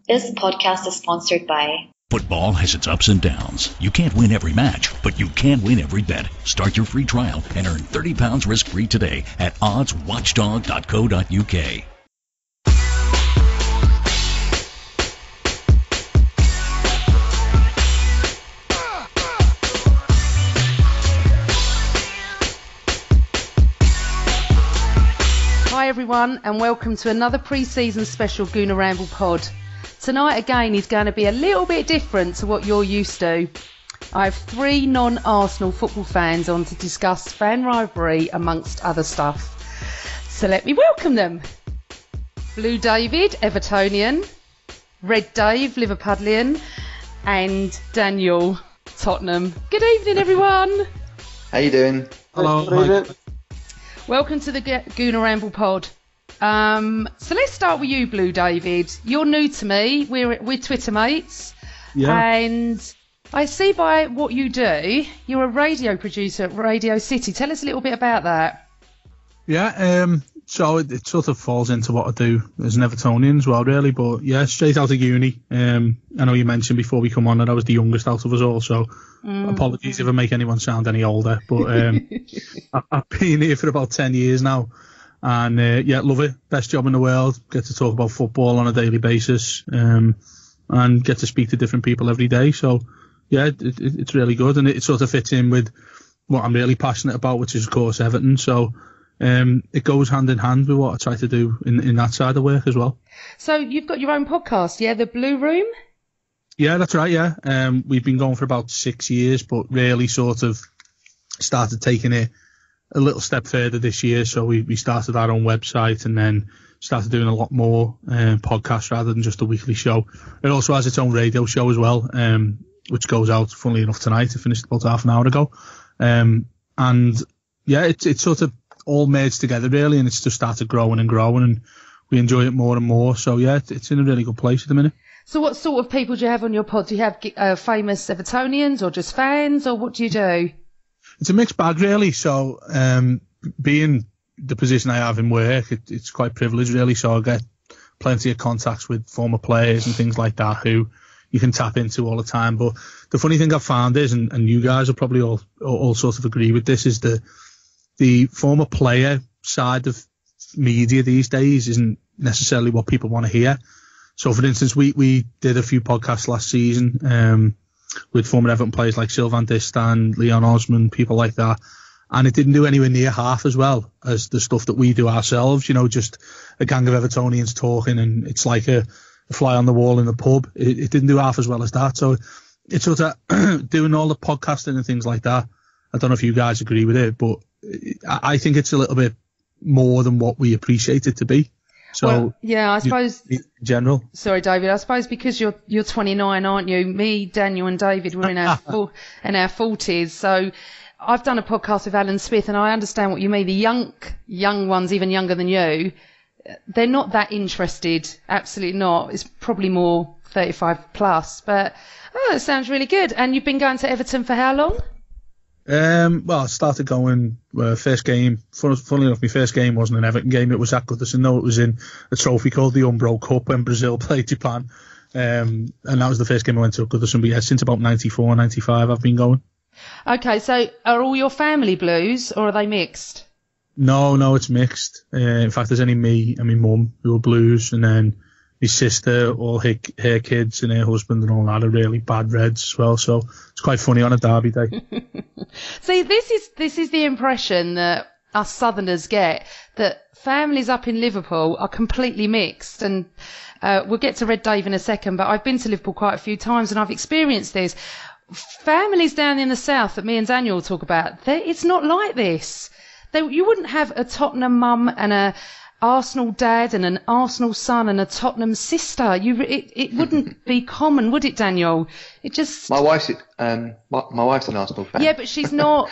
This podcast is sponsored by... Football has its ups and downs. You can't win every match, but you can win every bet. Start your free trial and earn £30 risk-free today at oddswatchdog.co.uk. Hi everyone, and welcome to another pre-season special Gooner Ramble pod. Tonight again is going to be a little bit different to what you're used to. I have three non-Arsenal football fans on to discuss fan rivalry amongst other stuff. So let me welcome them. Blue David, Evertonian, Red Dave, Liverpudlian, and Daniel, Tottenham. Good evening everyone. How you doing? Hello. Welcome to the Gooner Ramble pod. So let's start with you, Blue David. You're new to me. We're Twitter mates. Yeah. And I see by what you do, you're a radio producer at Radio City. Tell us a little bit about that. Yeah, so it sort of falls into what I do as an Evertonian as well, really. But yeah, straight out of uni. I know you mentioned before we come on that I was the youngest out of us all, so apologies if I make anyone sound any older. But I've been here for about 10 years now. And yeah, love it. Best job in the world. Get to talk about football on a daily basis, and get to speak to different people every day. So yeah, it's really good, and it sort of fits in with what I'm really passionate about, which is of course Everton. So it goes hand in hand with what I try to do in that side of work as well. So you've got your own podcast, yeah, the Blue Room? Yeah, that's right. Yeah, we've been going for about 6 years, but really sort of started taking it a little step further this year. So we started our own website and then started doing a lot more podcasts rather than just a weekly show. It also has its own radio show as well, which goes out, funnily enough, tonight. It finished about half an hour ago. And yeah, it's sort of all merged together really, and it's just started growing and growing, and we enjoy it more and more. So yeah, it's in a really good place at the minute. So what sort of people do you have on your pod? Do you have famous Evertonians or just fans, or what do you do? It's a mixed bag, really. So, being the position I have in work, it's quite privileged, really. So I get plenty of contacts with former players and things like that who you can tap into all the time. But the funny thing I've found is, and you guys will probably all sort of agree with this, is the former player side of media these days isn't necessarily what people want to hear. So, for instance, we did a few podcasts last season, with former Everton players like Sylvain Distin, Leon Osman, people like that. And it didn't do anywhere near half as well as the stuff that we do ourselves, you know, just a gang of Evertonians talking, and it's like a fly on the wall in the pub. It didn't do half as well as that. So it's sort of doing all the podcasting and things like that. I don't know if you guys agree with it, but I think it's a little bit more than what we appreciate it to be. So, well, yeah, I suppose in general. Sorry, David. I suppose because you're 29, aren't you? Me, Daniel, and David were in our 40s. So I've done a podcast with Alan Smith, and I understand what you mean. The young ones, even younger than you, they're not that interested. Absolutely not. It's probably more 35 plus. But it sounds really good. And you've been going to Everton for how long? Well, I started going first game. Funnily enough, my first game wasn't an Everton game. It was at Goodison. No, it was in a trophy called the Umbro Cup when Brazil played Japan. And that was the first game I went to at Goodison. But yeah, since about 94, 95, I've been going. Okay, so are all your family Blues, or are they mixed? No, it's mixed. In fact, there's only me and my mum who are Blues, and then my sister, all her kids and her husband and all that are really bad Reds as well. So it's quite funny on a derby day. See, this is the impression that us Southerners get, that families up in Liverpool are completely mixed. And we'll get to Red Dave in a second, but I've been to Liverpool quite a few times and I've experienced this. Families down in the south that me and Daniel talk about, it's not like this. You wouldn't have a Tottenham mum and a Arsenal dad and an Arsenal son and a Tottenham sister. It wouldn't be common, would it, Daniel? It just... My wife's an Arsenal fan. Yeah, but she's not...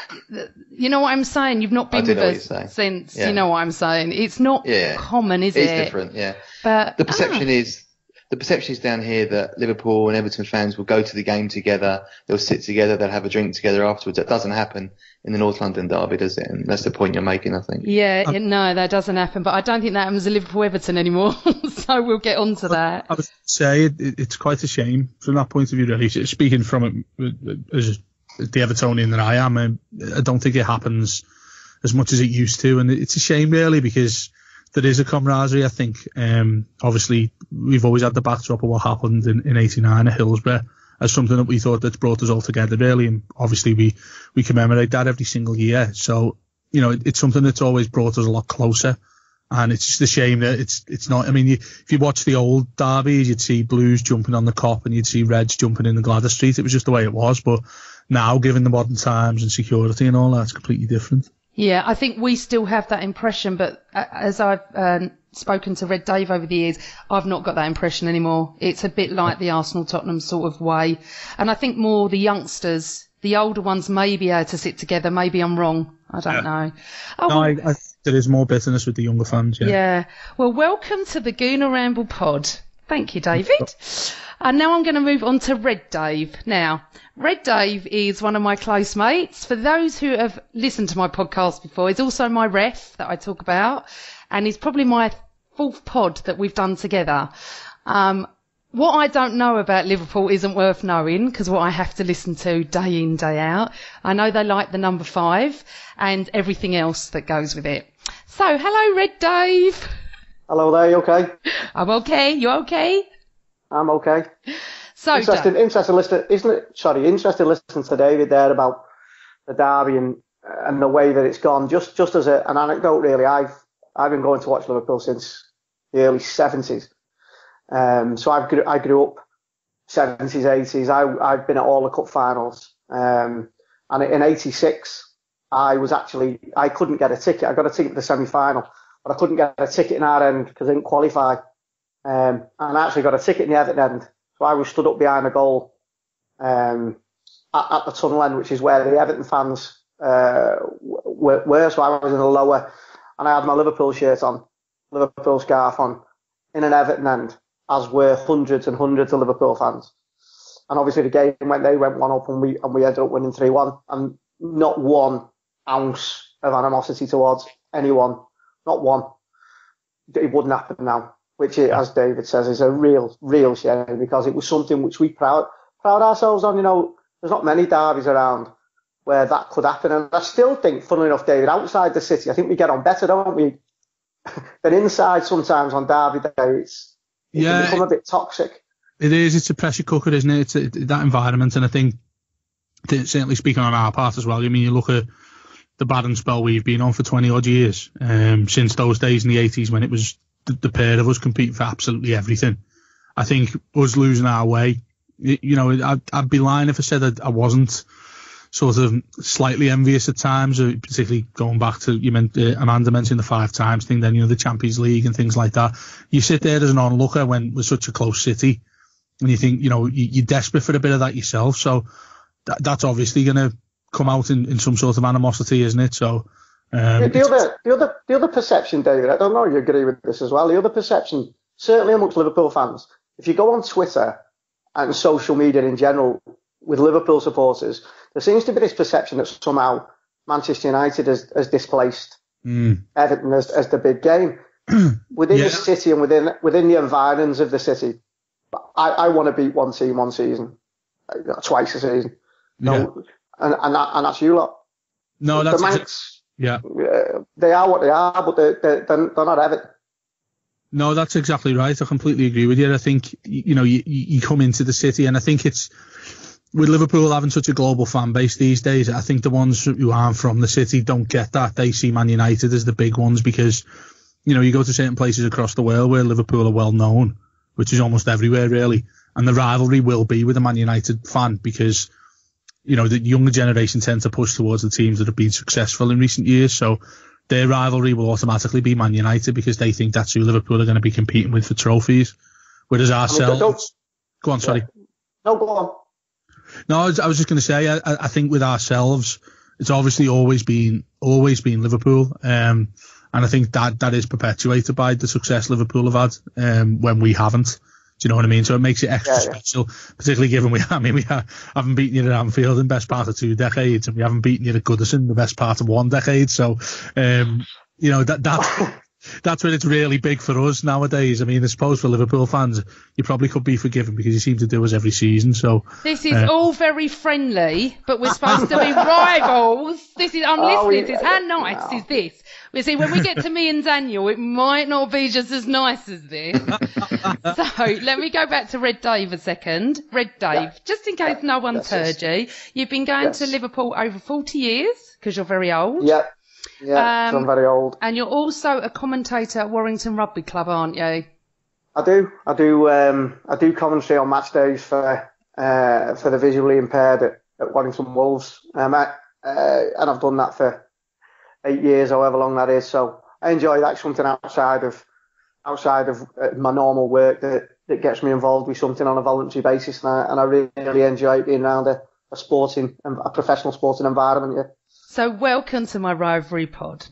You know what I'm saying? You've not been with us since... Yeah. You know what I'm saying? It's not common, is it? It's different, yeah. But the perception is the perception is down here that Liverpool and Everton fans will go to the game together, they'll sit together, they'll have a drink together afterwards. That doesn't happen in the North London derby, does it? And that's the point you're making, I think. Yeah, no, that doesn't happen. But I don't think that happens at Liverpool-Everton anymore. So we'll get on to that. I would say it's quite a shame from that point of view, really. Speaking from it as the Evertonian that I am, I don't think it happens as much as it used to. And it's a shame, really, because there is a camaraderie, I think. Obviously, we've always had the backdrop of what happened in 89 at Hillsborough as something that we thought that's brought us all together, really. And obviously, we commemorate that every single year. So, it's something that's always brought us a lot closer. And it's just a shame that it's not. I mean, if you watch the old derbies, you'd see Blues jumping on the Kop and you'd see Reds jumping in the Gladys Street. It was just the way it was. But now, given the modern times and security and all that, it's completely different. Yeah, I think we still have that impression, but as I've spoken to Red Dave over the years, I've not got that impression anymore. It's a bit like the Arsenal-Tottenham sort of way. And I think more the youngsters, the older ones may be able to sit together. Maybe I'm wrong. I don't know. Oh, no, I there is more bitterness with the younger fans, yeah. Yeah. Well, welcome to the Gooner Ramble pod. Thank you, David. And now I'm going to move on to Red Dave. Now, Red Dave is one of my close mates. For those who have listened to my podcast before, he's also my ref that I talk about. And he's probably my fourth pod that we've done together. What I don't know about Liverpool isn't worth knowing, because what I have to listen to day in, day out. I know they like the number 5 and everything else that goes with it. So, hello, Red Dave. Hello there, you okay? I'm okay. You okay? I'm okay. So, interesting listening, isn't it? Sorry, interesting listening to David there about the derby and the way that it's gone. Just as an anecdote, really, I've been going to watch Liverpool since the early 70s. So I grew up 70s, 80s. I've been at all the cup finals. And in 86, I couldn't get a ticket. I got a ticket to the semi-final, but I couldn't get a ticket in our end because I didn't qualify. And I actually got a ticket in the Everton end. So I was stood up behind the goal at the tunnel end, which is where the Everton fans were. So I was in the lower, and I had my Liverpool shirt on, Liverpool scarf on, in an Everton end, as were hundreds and hundreds of Liverpool fans. And obviously the game went 1-up, and we ended up winning 3-1. And not one ounce of animosity towards anyone, not one. It wouldn't happen now. Which, as David says, is a real shame, because it was something which we proud ourselves on. There's not many derbies around where that could happen. And I still think, funnily enough, David, outside the city, I think we get on better, don't we? Than inside sometimes on derby day. It can become a bit toxic. It is. It's a pressure cooker, isn't it? It's that environment. And I think, certainly speaking on our part as well, I mean, you look at the barren spell we've been on for 20 odd years, since those days in the 80s when it was the pair of us competing for absolutely everything. I think us losing our way, I'd be lying if I said that I wasn't sort of slightly envious at times, particularly going back to, Amanda mentioned the 5 times thing, then, the Champions League and things like that. You sit there as an onlooker when we're such a close city, and you think, you're desperate for a bit of that yourself. So that's obviously going to come out in some sort of animosity, isn't it? So, the other perception, David, I don't know if you agree with this as well. The other perception, certainly amongst Liverpool fans, if you go on Twitter and social media in general with Liverpool supporters, there seems to be this perception that somehow Manchester United has displaced Everton as the big game within the city and within the environs of the city. I want to beat one team one season, twice a season. No, and that's you lot. No, that's the Manx. Yeah, they are what they are, but they're not Everton. No, that's exactly right. I completely agree with you. I think, you come into the city, and I think it's, with Liverpool having such a global fan base these days, I think the ones who aren't from the city don't get that. They see Man United as the big ones because, you go to certain places across the world where Liverpool are well known, which is almost everywhere really. And the rivalry will be with a Man United fan because, the younger generation tend to push towards the teams that have been successful in recent years. So their rivalry will automatically be Man United because they think that's who Liverpool are going to be competing with for trophies. Whereas ourselves... Go on, sorry. No, go on. No, I was just going to say, I think with ourselves, it's obviously always been Liverpool. And I think that is perpetuated by the success Liverpool have had when we haven't. Do you know what I mean? So it makes it extra special, particularly given we haven't beaten you at Anfield in the best part of 2 decades, and we haven't beaten you at Goodison in the best part of 1 decade. So, that's when it's really big for us nowadays. I mean, I suppose for Liverpool fans, you probably could be forgiven because you seem to do us every season. So this is all very friendly, but we're supposed to be rivals. I'm listening to this. How nice is this? You see, when we get to me and Daniel, it might not be just as nice as this. So let me go back to Red Dave a second. Red Dave, just in case no one's heard you, you've been going to Liverpool over 40 years because you're very old. Yeah. Yeah, so I'm very old. And you're also a commentator at Warrington Rugby Club, aren't you? I do commentary on match days for the visually impaired at Warrington Wolves. And I've done that for 8 years, however long that is. So I enjoy that, something outside of my normal work that gets me involved with something on a voluntary basis. And I really enjoy being around a professional sporting environment. Yeah. So welcome to my rivalry pod.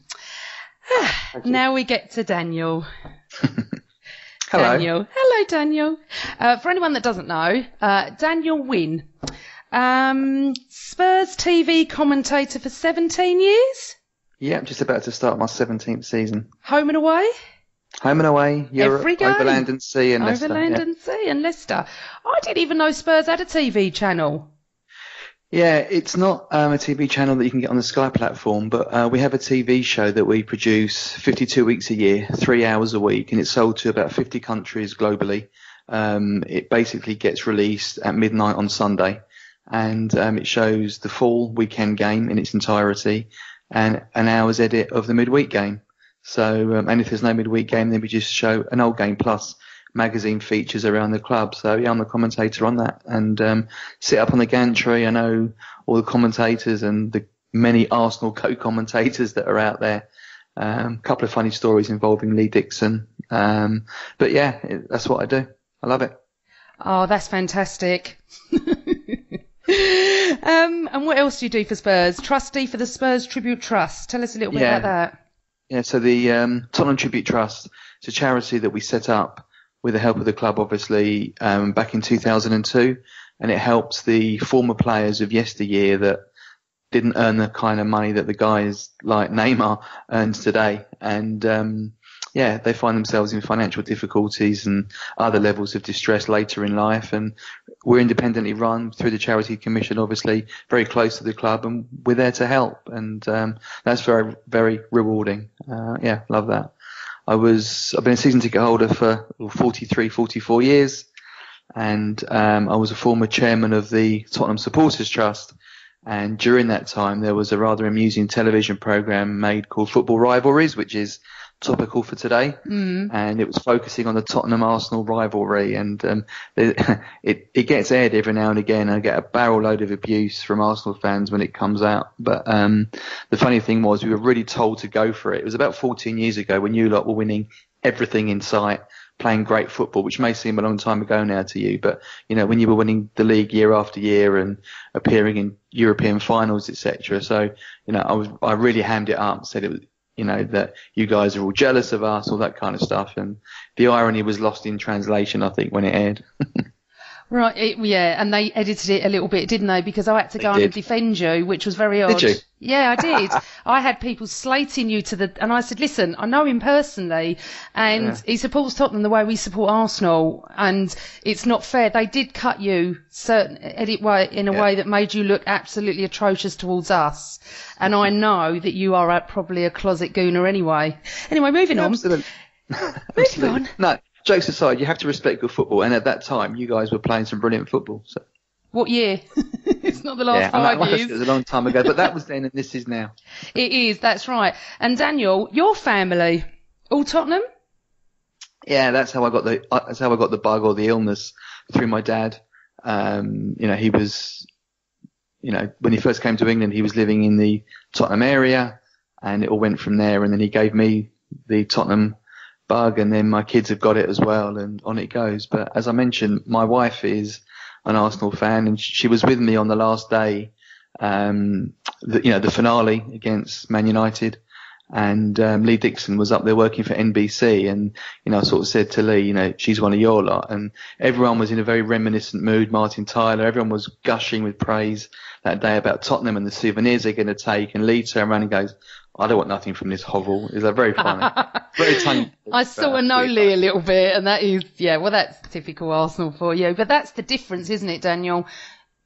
Now we get to Daniel. Hello. Hello, Daniel. For anyone that doesn't know, Daniel Wynn, Spurs TV commentator for 17 years? Yeah, I'm just about to start my 17th season. Home and away? Home and away, Europe, every game. over land and sea and Leicester. Over land and sea and Leicester. I didn't even know Spurs had a TV channel. Yeah, it's not a TV channel that you can get on the Sky platform, but we have a TV show that we produce 52 weeks a year, 3 hours a week, and it's sold to about 50 countries globally. It basically gets released at midnight on Sunday, and it shows the full weekend game in its entirety and an hour's edit of the midweek game. So, and if there's no midweek game, then we just show an old game plus magazine features around the club. So yeah, I'm the commentator on that, and sit up on the gantry. I know all the commentators and the many Arsenal co-commentators that are out there. A couple of funny stories involving Lee Dixon. But yeah, that's what I do. I love it. Oh, that's fantastic. And what else do you do for Spurs? Trustee for the Spurs Tribute Trust. Tell us a little bit about that. Yeah, so the Tottenham Tribute Trust is a charity that we set up with the help of the club, obviously, back in 2002, and it helps the former players of yesteryear that didn't earn the kind of money that the guys like Neymar earns today. And they find themselves in financial difficulties and other levels of distress later in life. And we're independently run through the Charity Commission, obviously, very close to the club, and we're there to help. And that's very, very rewarding. Love that. I've been a season ticket holder for 43, 44 years, and I was a former chairman of the Tottenham Supporters Trust. And during that time, there was a rather amusing television program made called Football Rivalries, which is topical for today. And it was focusing on the Tottenham-Arsenal rivalry. And it gets aired every now and again. I get a barrel load of abuse from Arsenal fans when it comes out. But the funny thing was we were really told to go for it. It was about 14 years ago when you lot were winning everything in sight, playing great football, which may seem a long time ago now to you, but when you were winning the league year after year and appearing in European finals, etc. So I really hammed it up, said it was that you guys are all jealous of us, all that kind of stuff, and the irony was lost in translation, I think, when it aired. Right, and they edited it a little bit, didn't they? Because I had to go on and defend you, which was very odd. Did you? Yeah, I did. I had people slating you and I said, listen, I know him personally, and he supports Tottenham the way we support Arsenal, and it's not fair. They did cut you in a way that made you look absolutely atrocious towards us, and I know that you are probably a closet Gooner anyway. Anyway, moving on. Absolutely. Moving on. No. Jokes aside, you have to respect good football, and at that time, you guys were playing some brilliant football. So. What year? It's not the last 5 years. It was a long time ago, but that was then, and this is now. It is, that's right. And Daniel, your family, all Tottenham? Yeah, that's how I got the bug or the illness through my dad. He was, when he first came to England, he was living in the Tottenham area, and it all went from there. And then he gave me the Tottenham bug, and then my kids have got it as well, and on it goes. But as I mentioned, my wife is an Arsenal fan, and she was with me on the last day, the finale against Man United, and Lee Dixon was up there working for NBC, and I sort of said to Lee, she's one of your lot, and everyone was in a very reminiscent mood. Martin Tyler, everyone was gushing with praise that day about Tottenham and the souvenirs they're going to take, and Lee turned around and goes, I don't want nothing from this hovel. Is that very funny? Very tiny. I sort of know Lee a little bit, and that is, well, that's typical Arsenal for you. But that's the difference, isn't it, Daniel?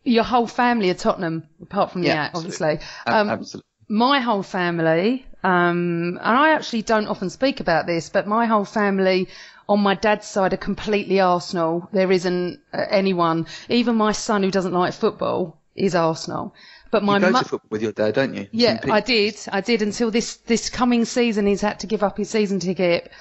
Your whole family are Tottenham, apart from obviously. Absolutely. My whole family, and I actually don't often speak about this, but my whole family on my dad's side are completely Arsenal. There isn't anyone, even my son who doesn't like football is Arsenal. But my you go to football with your dad, don't you? Yeah, I did until this coming season. He's had to give up his season ticket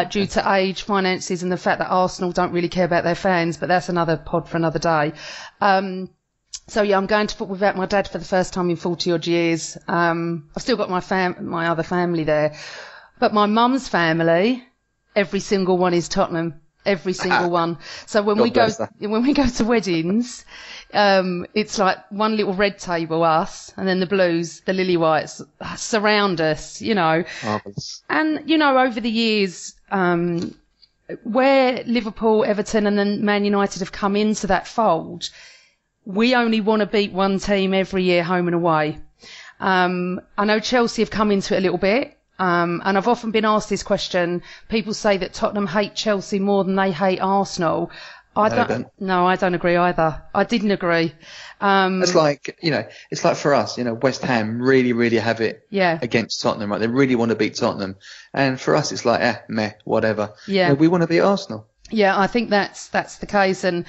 due to age, finances, and the fact that Arsenal don't really care about their fans. But that's another pod for another day. So I'm going to football without my dad for the first time in 40 odd years. I've still got my other family there, but my mum's family, every single one is Tottenham. Every single one. So when we go to weddings, it's like one little red table, us, and then the Blues, the Lily Whites surround us, Marvelous. And, over the years, where Liverpool, Everton and then Man United have come into that fold, we only want to beat one team every year, home and away. I know Chelsea have come into it a little bit. And I've often been asked this question. People say that Tottenham hate Chelsea more than they hate Arsenal. I don't agree either. I didn't agree. It's like, it's like for us, West Ham really, really have it against Tottenham, right? They really want to beat Tottenham. And for us, it's like, meh, whatever. Yeah. We want to beat Arsenal. Yeah, I think that's the case. And,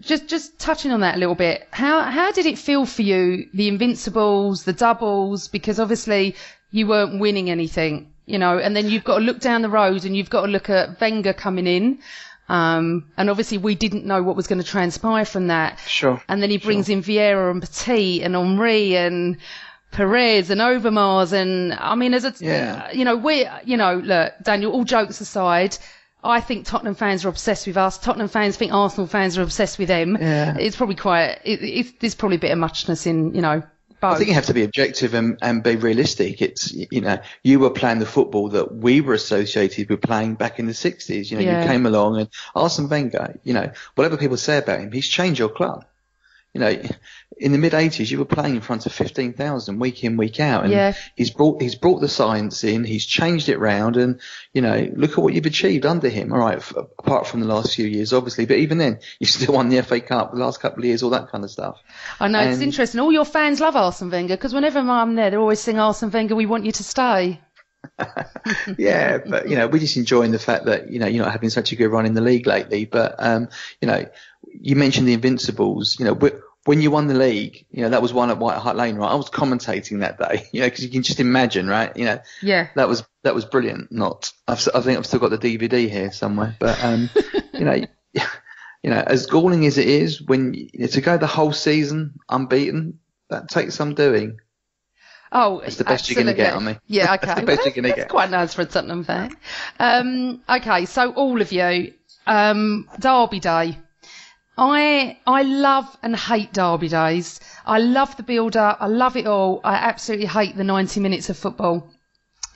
just touching on that a little bit, how did it feel for you, the Invincibles, the doubles? Because obviously you weren't winning anything, and then you've got to look down the road and you've got to look at Wenger coming in. And obviously we didn't know what was going to transpire from that. Sure. And then he brings in Vieira and Petit and Henry and Perez and Overmars. And I mean, look, Daniel, all jokes aside, I think Tottenham fans are obsessed with us. Tottenham fans think Arsenal fans are obsessed with them. Yeah. It's probably there's probably a bit of muchness in, both. I think you have to be objective and be realistic. It's, you were playing the football that we were associated with playing back in the 60s. You came along, and Arsene Wenger, whatever people say about him, he's changed your club. In the mid 80s, you were playing in front of 15,000 week in, week out, and he's brought the science in, he's changed it round, and look at what you've achieved under him. All right, apart from the last few years, obviously, but even then, you've still won the FA Cup the last couple of years, all that kind of stuff. I know, it's interesting. All your fans love Arsene Wenger, because whenever I'm there, they're always saying, Arsene Wenger, we want you to stay. Yeah, but we're just enjoying the fact that you're not having such a good run in the league lately. But you mentioned the Invincibles. When you won the league, that was one at White Hart Lane, right? I was commentating that day, because you can just imagine, right? Yeah. That was brilliant. I think I've still got the DVD here somewhere, but as galling as it is, when to go the whole season unbeaten, that takes some doing. Oh, it's the best absolutely. you're going to get on me. Yeah, okay. That's the best you're going to get. That's quite nice for a Tottenham fan. Okay, so all of you, Derby Day. I love and hate Derby days. I love the build-up. I love it all. I absolutely hate the 90 minutes of football.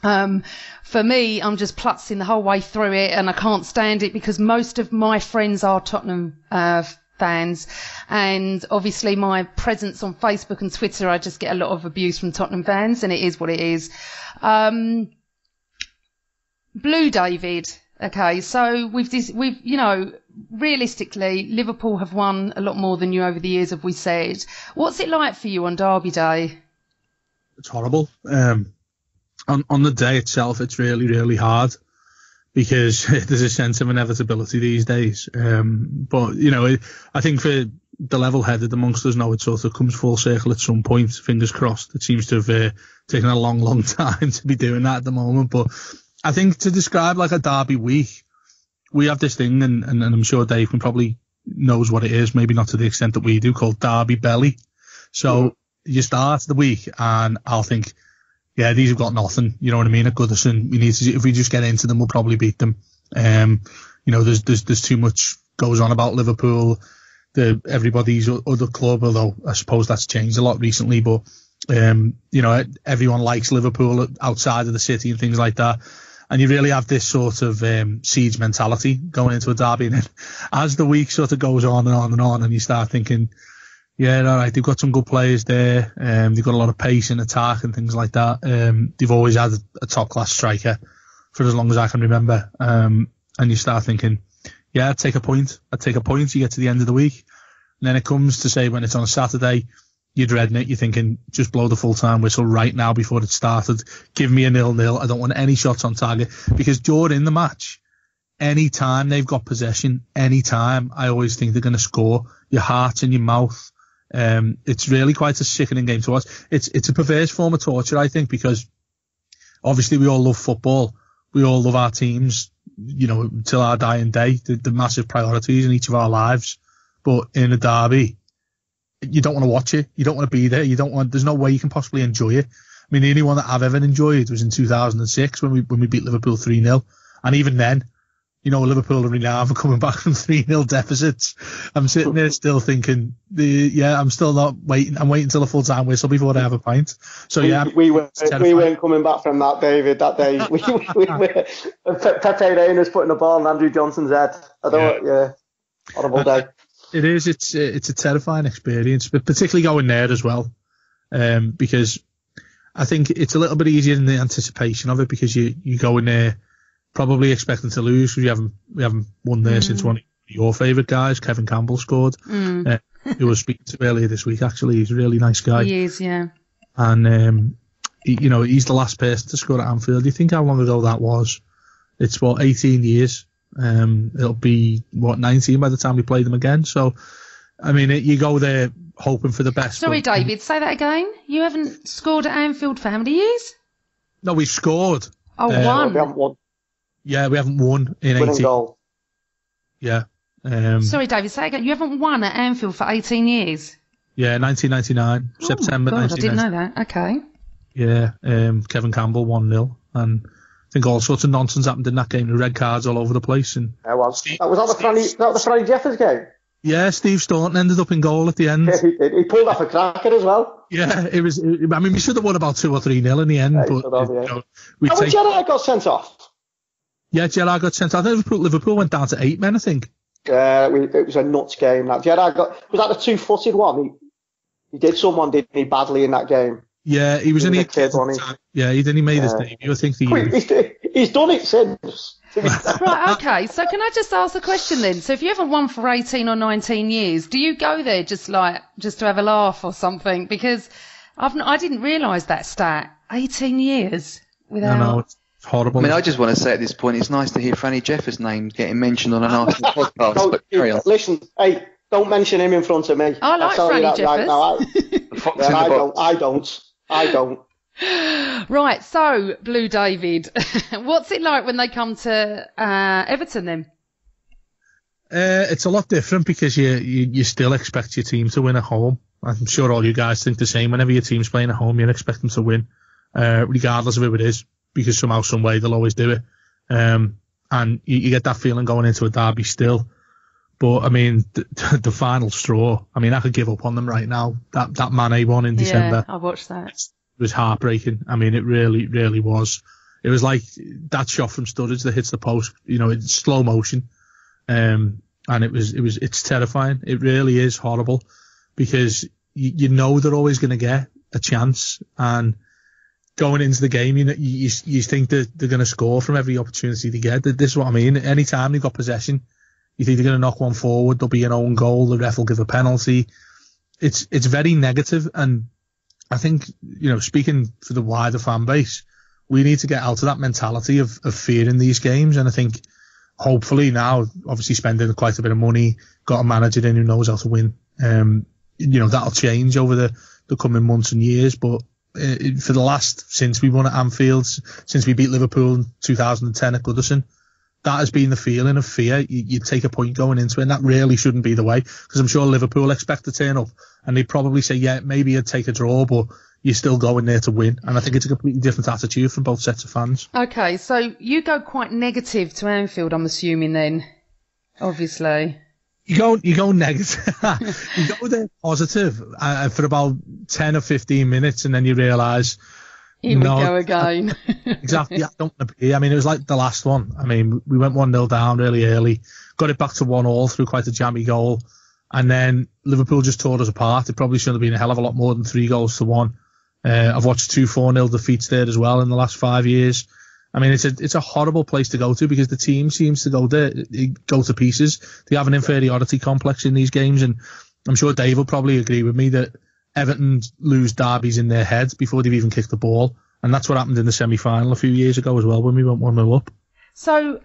For me, I'm just plutzing the whole way through it, and I can't stand it because most of my friends are Tottenham fans, and obviously my presence on Facebook and Twitter, I just get a lot of abuse from Tottenham fans, and it is what it is. Blue David. Okay, so realistically, Liverpool have won a lot more than you over the years, have we said. What's it like for you on Derby Day? It's horrible. On the day itself, it's really, really hard because there's a sense of inevitability these days. But I think for the level-headed amongst us now, it sort of comes full circle at some point. Fingers crossed. It seems to have taken a long, long time to be doing that at the moment. But I think to describe like a Derby week, we have this thing, and I'm sure Dave can probably knows what it is, maybe not to the extent that we do, called Derby Belly. So you start the week and I'll think, yeah, these have got nothing. You know what I mean? At Goodison, if we just get into them, we'll probably beat them. There's too much goes on about Liverpool, everybody's other club, although I suppose that's changed a lot recently, but Everyone likes Liverpool outside of the city and things like that. And you really have this sort of siege mentality going into a derby. And then as the week sort of goes on and on and on, and you start thinking, yeah, all right, they've got some good players there. They've got a lot of pace in attack and things like that. They've always had a top-class striker for as long as I can remember. And you start thinking, yeah, I'd take a point. You get to the end of the week. And then it comes to say when it's on a Saturday, you're dreading it. You're thinking, just blow the full-time whistle right now before it started. Give me a 0-0. I don't want any shots on target. Because during the match, any time they've got possession, any time, I always think they're going to score. Your heart's in your mouth. It's really quite a sickening game to watch. It's a perverse form of torture, I think, because obviously we all love football. We all love our teams, till our dying day, the massive priorities in each of our lives. But in a derby, you don't want to watch it. You don't want to be there. There's no way you can possibly enjoy it. I mean, the only one that I've ever enjoyed was in 2006 when we beat Liverpool 3-0. And even then, Liverpool are renowned for coming back from 3-0 deficits. I'm sitting there still thinking, I'm still not waiting. I'm waiting till the full-time whistle before I have a pint. So yeah, we weren't coming back from that, David. That day, we Pepe Reina's putting the ball on Andrew Johnson's head. Horrible day. It is. It's a terrifying experience, but particularly going there as well, because I think it's a little bit easier in the anticipation of it because you go in there probably expecting to lose because we haven't won there since one of your favourite guys, Kevin Campbell, scored. Who was speaking to earlier this week. Actually, he's a really nice guy. He is, yeah. And he's the last person to score at Anfield. You think how long ago that was? It's 18 years. It'll be 19 by the time we play them again. So, I mean, you go there hoping for the best. Sorry, David, say that again. You haven't scored at Anfield for how many years? No, we've scored. Oh, one. We haven't won. Yeah, we haven't won in 18. Goal. Yeah. Sorry, David, say again. You haven't won at Anfield for 18 years? Yeah, 1999, September God, 1999. I didn't know that. Okay. Yeah, Kevin Campbell 1-0, and I think all sorts of nonsense happened in that game. The red cards all over the place. And that was the Franny Jeffers game. Yeah, Steve Staunton ended up in goal at the end. Yeah, he did. He pulled off a cracker as well. Yeah, it was. I mean, we should have won about 2 or 3-0 in the end, but Gerrard got sent off. Yeah, Gerrard got sent off. Liverpool went down to 8 men, I think. It was a nuts game. That Gerrard was that the 2-footed one? He did someone, didn't he, badly in that game? Yeah, he was in a kid. Yeah, he made his debut. I think he's done it since. Right, okay. So can I just ask a question then? So if you haven't won for 18 or 19 years, do you go there just to have a laugh or something? Because I didn't realise that stat. 18 years without. No, it's horrible. I mean, I just want to say at this point, it's nice to hear Franny Jeffers' name getting mentioned on an Arsenal podcast. But carry on. Listen, hey, don't mention him in front of me. I like Franny Jeffers. Right I don't. Right, so Blue David, what's it like when they come to Everton then? It's a lot different because you still expect your team to win at home. I'm sure all you guys think the same. Whenever your team's playing at home, you expect them to win, regardless of who it is, because somehow, some way, they'll always do it. And you get that feeling going into a derby still. But, I mean, the final straw, I mean, I could give up on them right now. That Mane one in December. Yeah, I watched that. It was heartbreaking. I mean, it really, really was. It was like that shot from Sturridge that hits the post, in slow motion. And it's terrifying. It really is horrible because you know they're always going to get a chance. And going into the game, you think that they're going to score from every opportunity they get. This is what I mean. Anytime they've got possession, you think they're going to knock one forward, there'll be an own goal, the ref will give a penalty. It's very negative, and I think, speaking for the wider fan base, we need to get out of that mentality of fear in these games, and I think hopefully now, obviously spending quite a bit of money, got a manager in who knows how to win, that'll change over the coming months and years, but for the last, since we won at Anfield, since we beat Liverpool in 2010 at Goodison, that has been the feeling of fear. You take a point going into it, and that really shouldn't be the way, because I'm sure Liverpool expect to turn up, and they'd probably say, yeah, maybe you'd take a draw, but you're still going there to win. And I think it's a completely different attitude from both sets of fans. Okay, so you go quite negative to Anfield, I'm assuming then, obviously. You go negative. You go there positive for about 10 or 15 minutes, and then you realise. Here we go again. Exactly. I don't want to be. I mean, it was like the last one. I mean, we went 1-0 down really early, got it back to 1-1 through quite a jammy goal, and then Liverpool just tore us apart. It probably should have been a hell of a lot more than 3-1. I've watched 2 4-0 defeats there as well in the last 5 years. I mean, it's a horrible place to go to because the team seems to go to pieces. They have an inferiority complex in these games, and I'm sure Dave will probably agree with me that Everton lose derbies in their heads before they've even kicked the ball. And that's what happened in the semi-final a few years ago as well when we went 1-0 up. So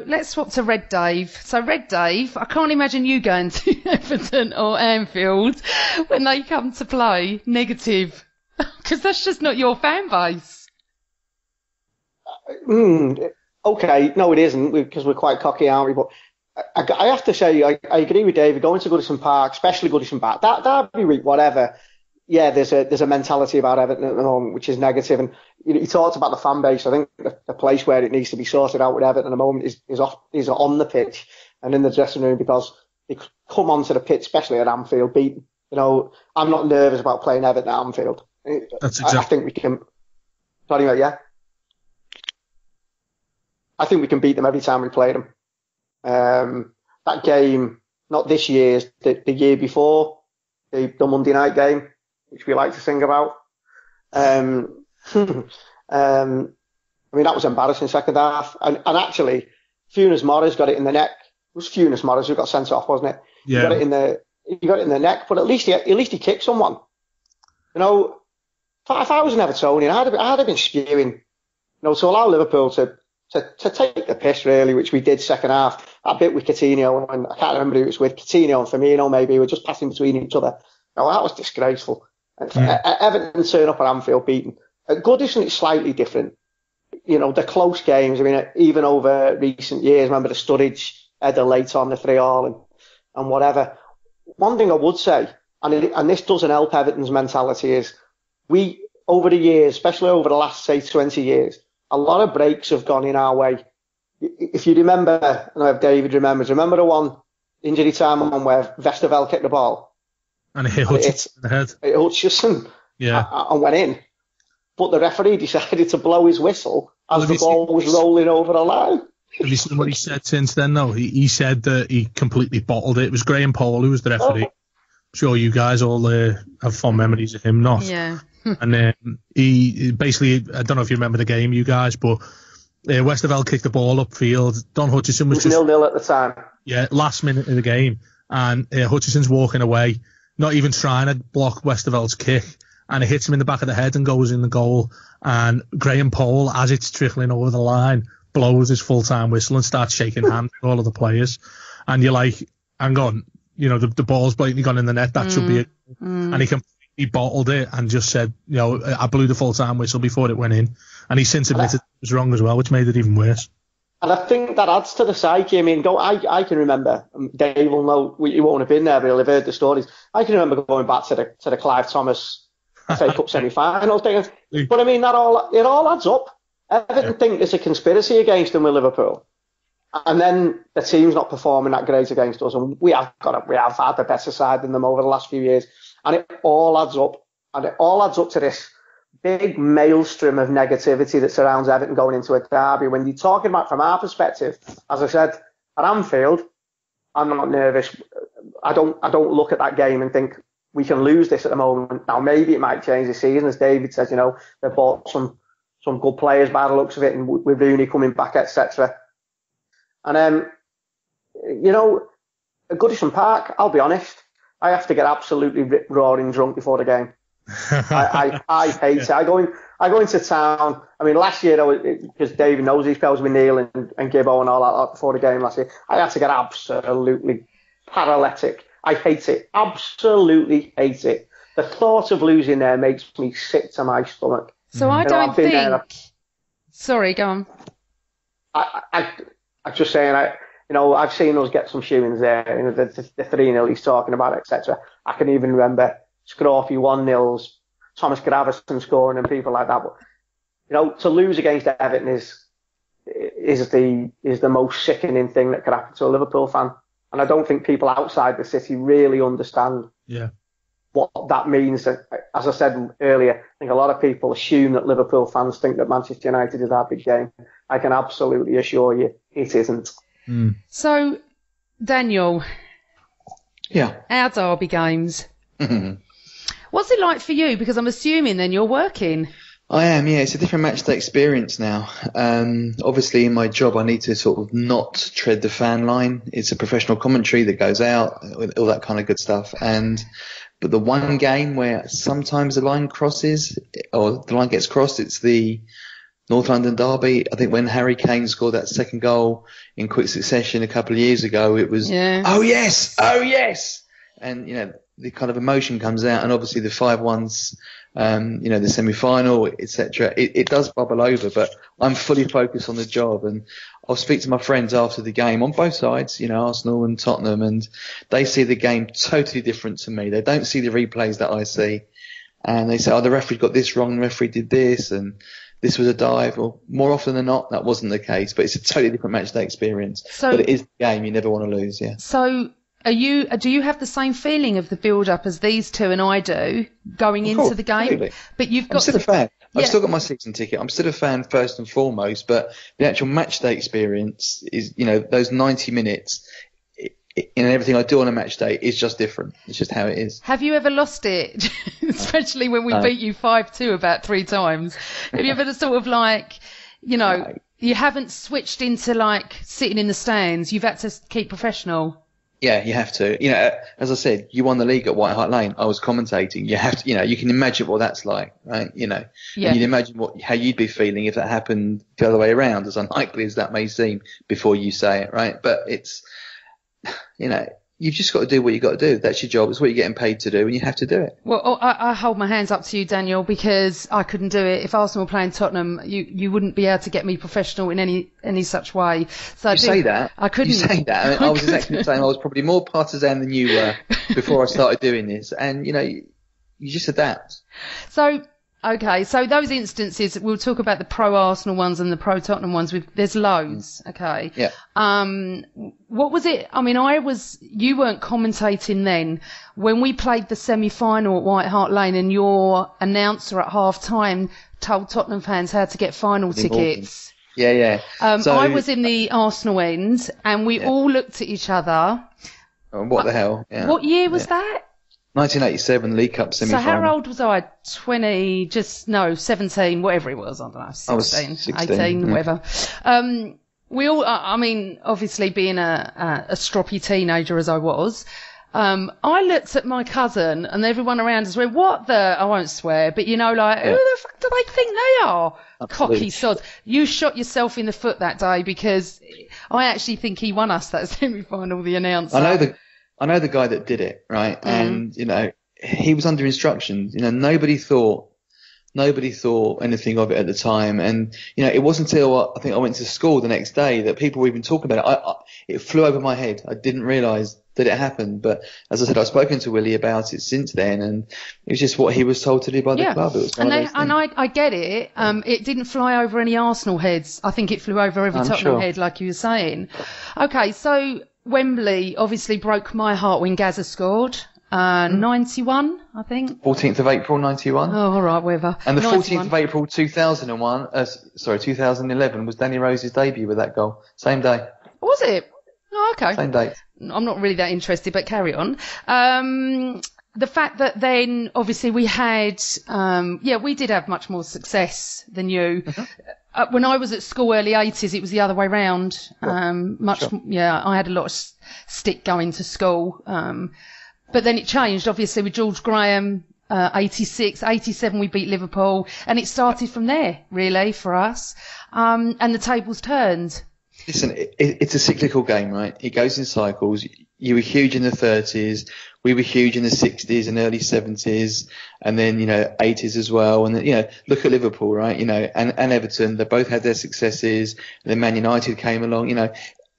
let's swap to Red Dave. So Red Dave, I can't imagine you going to Everton or Anfield when they come to play negative, because that's just not your fan base. Okay, no it isn't, because we're quite cocky, aren't we? But I have to say, I agree with David. Going to Goodison Park, especially Goodison Park, derby week, whatever. Yeah, there's a mentality about Everton at the moment which is negative, and you talked about the fan base. I think the place where it needs to be sorted out with Everton at the moment is on the pitch and in the dressing room, because they come onto the pitch, especially at Anfield, beaten. I'm not nervous about playing Everton at Anfield. That's exactly. I think we can. Sorry, mate, yeah. I think we can beat them every time we play them. That game, not this year's, the year before, the Monday night game, which we like to sing about. I mean, that was embarrassing second half. And actually, Funes Mori's got it in the neck. It was Funes Mori who got sent off, wasn't it? Yeah. He got it in the neck, but at least he kicked someone. If I was an Evertonian, I'd have been spewing. To allow Liverpool to take the piss, really, which we did second half. That bit with Coutinho, and I can't remember who it was with, Coutinho and Firmino maybe, were just passing between each other. That was disgraceful. Everton turn up at Anfield beaten. At Goodison, it's slightly different. The close games, I mean, even over recent years, remember the Sturridge header late on the 3-3 and whatever. One thing I would say, and this doesn't help Everton's mentality, is we, over the years, especially over the last, say, 20 years, a lot of breaks have gone in our way. If you remember, I don't know if David remember the one injury time on where Vesterveld kicked the ball? And it hit Hutchinson in the head. It hit Hutchinson and went in. But the referee decided to blow his whistle as the ball was rolling over the line. Have you seen what he said since then, though? He said that he completely bottled it. It was Graham Poll who was the referee. I'm sure you guys all have fond memories of him, not? Yeah. And he basically, I don't know if you remember the game, you guys, but Westerveld kicked the ball upfield. Don Hutchinson was just 0-0 at the time. Yeah, last minute of the game, and Hutchinson's walking away, not even trying to block Westerveld's kick, and it hits him in the back of the head and goes in the goal. And Graham Poll, as it's trickling over the line, blows his full-time whistle and starts shaking hands with all of the players. And you're like, hang on, the ball's blatantly gone in the net. That should be it. And he bottled it and just said, I blew the full-time whistle before it went in. And he since admitted it was wrong as well, which made it even worse. And I think that adds to the psyche. I mean, I can remember, Dave will know, you won't have been there, but he'll have heard the stories. I can remember going back to the Clive Thomas FA Cup semi-final thing. But I mean, it all adds up. Everton think there's a conspiracy against them with Liverpool. And then the team's not performing that great against us. And we have had a better side than them over the last few years. And it all adds up. And it all adds up to this big maelstrom of negativity that surrounds Everton going into a derby. When you're talking about, from our perspective, as I said, at Anfield, I'm not nervous. I don't look at that game and think we can lose this at the moment. Now, maybe it might change this season, as David says, they've bought some good players by the looks of it, and with Rooney coming back, etc. And, at Goodison Park, I'll be honest, I have to get absolutely roaring drunk before the game. I hate it. I go into town. I mean, last year, because David knows these spells with Neil and Gibbo and all that before the game last year, I had to get absolutely paralytic. I hate it. Absolutely hate it. The thought of losing there makes me sick to my stomach. So I don't think... Sorry, go on. I'm just saying, I've seen us get some shootings there. The 3-0 he's talking about, etc. I can even remember Scrofy 1-0s, Thomas Gravison scoring and people like that. But, to lose against Everton is the most sickening thing that could happen to a Liverpool fan. And I don't think people outside the city really understand what that means. As I said earlier, I think a lot of people assume that Liverpool fans think that Manchester United is our big game. I can absolutely assure you it isn't. So, Daniel, our derby games. What's it like for you? Because I'm assuming then you're working. I am, yeah. It's a different match day experience now. Obviously, in my job, I need to sort of not tread the fan line. It's a professional commentary that goes out, all that kind of good stuff. But the one game where sometimes the line crosses, or the line gets crossed, it's the North London derby. I think when Harry Kane scored that second goal in quick succession a couple of years ago, it was, oh yes! And, the kind of emotion comes out, and obviously the 5-1s, the semi-final, etc. It does bubble over, but I'm fully focused on the job, and I'll speak to my friends after the game on both sides, Arsenal and Tottenham, and they see the game totally different to me. They don't see the replays that I see, and they say, oh, the referee got this wrong, the referee did this, and this was a dive. Well, more often than not, that wasn't the case, but it's a totally different match day experience. But it is the game you never want to lose, So do you have the same feeling of the build-up as these two and I do going into the game? Absolutely. But you've got I'm still a fan. I've still got my season ticket. I'm still a fan first and foremost, but the actual match day experience is, those 90 minutes and everything I do on a match day is just different. It's just how it is. Have you ever lost it? Especially when we beat you 5-2 about 3 times. Have you ever sort of you haven't switched into sitting in the stands. You've had to keep professional. Yeah, you have to. As I said, you won the league at White Hart Lane. I was commentating. You have to, you can imagine what that's like, right? And you can imagine how you'd be feeling if that happened the other way around, as unlikely as that may seem before you say it, right? But it's, you've just got to do what you've got to do. That's your job. It's what you're getting paid to do, and you have to do it. Well, I hold my hands up to you, Daniel, because I couldn't do it. If Arsenal were playing Tottenham, you wouldn't be able to get me professional in any such way. So say that. I couldn't. You say that. I was exactly the same. I was probably more partisan than you were before I started doing this, and you just adapt. So. Okay, so those instances, we'll talk about the pro-Arsenal ones and the pro-Tottenham ones. There's loads, okay? Yeah. What was it? I mean, you weren't commentating then. When we played the semi-final at White Hart Lane and your announcer at half-time told Tottenham fans how to get final tickets. Yeah. I was in the Arsenal end and we all looked at each other. What the hell? Yeah. What year was that? 1987 League Cup semi-final. So how old was I? 17, whatever it was. I don't know, 16, I was 16 18, whatever. We all, obviously being a stroppy teenager as I was, I looked at my cousin and everyone around us went, I won't swear, but who the fuck do they think they are? Absolutely. Cocky sods. You shot yourself in the foot that day because I actually think he won us that semi-final, the announcer. I know the guy that did it, right? And, he was under instructions. Nobody thought anything of it at the time. And, it wasn't until I think I went to school the next day that people were even talking about it. It flew over my head. I didn't realise that it happened. But as I said, I've spoken to Willie about it since then, and it was just what he was told to do by the club. It was I get it. It didn't fly over any Arsenal heads. I think it flew over every Tottenham head, like you were saying. Okay, so Wembley obviously broke my heart when Gazza scored. 91, I think. 14th of April, 91. Oh, all right, whatever. And the 14th of April, 2011 was Danny Rose's debut with that goal. Same day. Was it? Oh, okay. Same date. I'm not really that interested, but carry on. The fact that then obviously we had, we did have much more success than you. When I was at school, early 80s, it was the other way round. I had a lot of stick going to school. But then it changed, obviously, with George Graham, 86, 87, we beat Liverpool. And it started from there, really, for us. And the tables turned. Listen, it's a cyclical game, right? It goes in cycles. You were huge in the 30s. We were huge in the 60s and early 70s, and then, 80s as well. And then, look at Liverpool, right? And Everton, they both had their successes. And then Man United came along,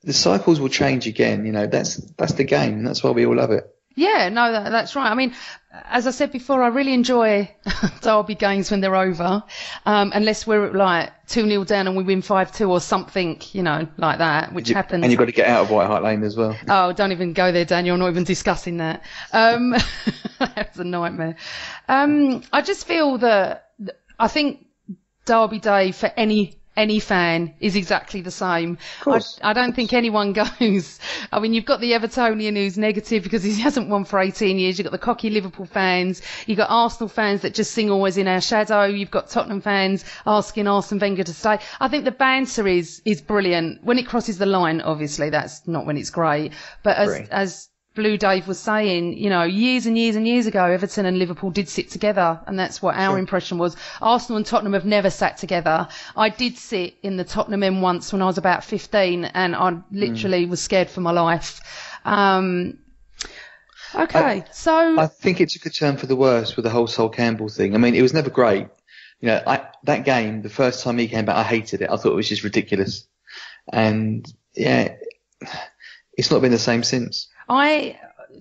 the cycles will change again. That's the game. And that's why we all love it. Yeah, no, that's right. I mean, as I said before, I really enjoy derby games when they're over, unless we're like 2-0 down and we win 5-2 or something, like that, which happens. And you've got to get out of White Hart Lane as well. Oh, don't even go there, Daniel. I'm not even discussing that. That's a nightmare. I just feel that I think Derby Day for any fan is exactly the same. I don't think anyone goes. I mean, you've got the Evertonian who's negative because he hasn't won for 18 years. You've got the cocky Liverpool fans. You've got Arsenal fans that just sing always in our shadow. You've got Tottenham fans asking Arsene Wenger to stay. I think the banter is brilliant. When it crosses the line, obviously, that's not when it's great. But as Blue Dave was saying, years and years and years ago, Everton and Liverpool did sit together, and that's what our impression was. Arsenal and Tottenham have never sat together. I did sit in the Tottenham end once when I was about 15, and I literally was scared for my life. So I think it took a turn for the worse with the whole Sol Campbell thing. I mean, it was never great. That game, the first time he came back, I hated it. I thought it was just ridiculous, and it's not been the same since.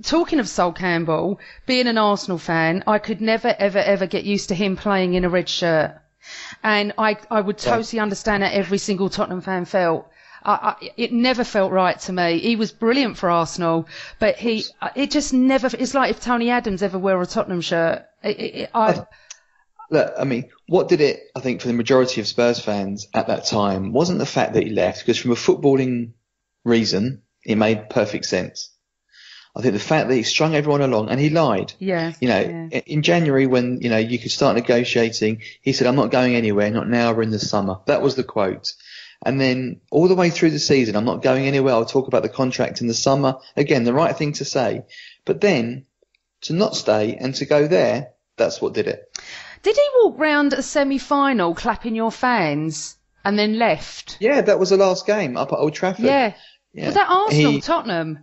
Talking of Sol Campbell, being an Arsenal fan, I could never, ever, ever get used to him playing in a red shirt. And I would totally understand how every single Tottenham fan felt. It never felt right to me. He was brilliant for Arsenal, but it just never, it's like if Tony Adams ever wore a Tottenham shirt. Look, I mean, what did it, I think, for the majority of Spurs fans at that time wasn't the fact that he left, because from a footballing reason, it made perfect sense. I think the fact that he strung everyone along, and he lied. In January when, you could start negotiating, he said, I'm not going anywhere, not now or in the summer. That was the quote. And then all the way through the season, I'm not going anywhere. I'll talk about the contract in the summer. Again, the right thing to say. But then to not stay and to go there, that's what did it. Did he walk round a semi-final clapping your fans and then left? Yeah, that was the last game up at Old Trafford. Yeah. Was that Arsenal, Tottenham?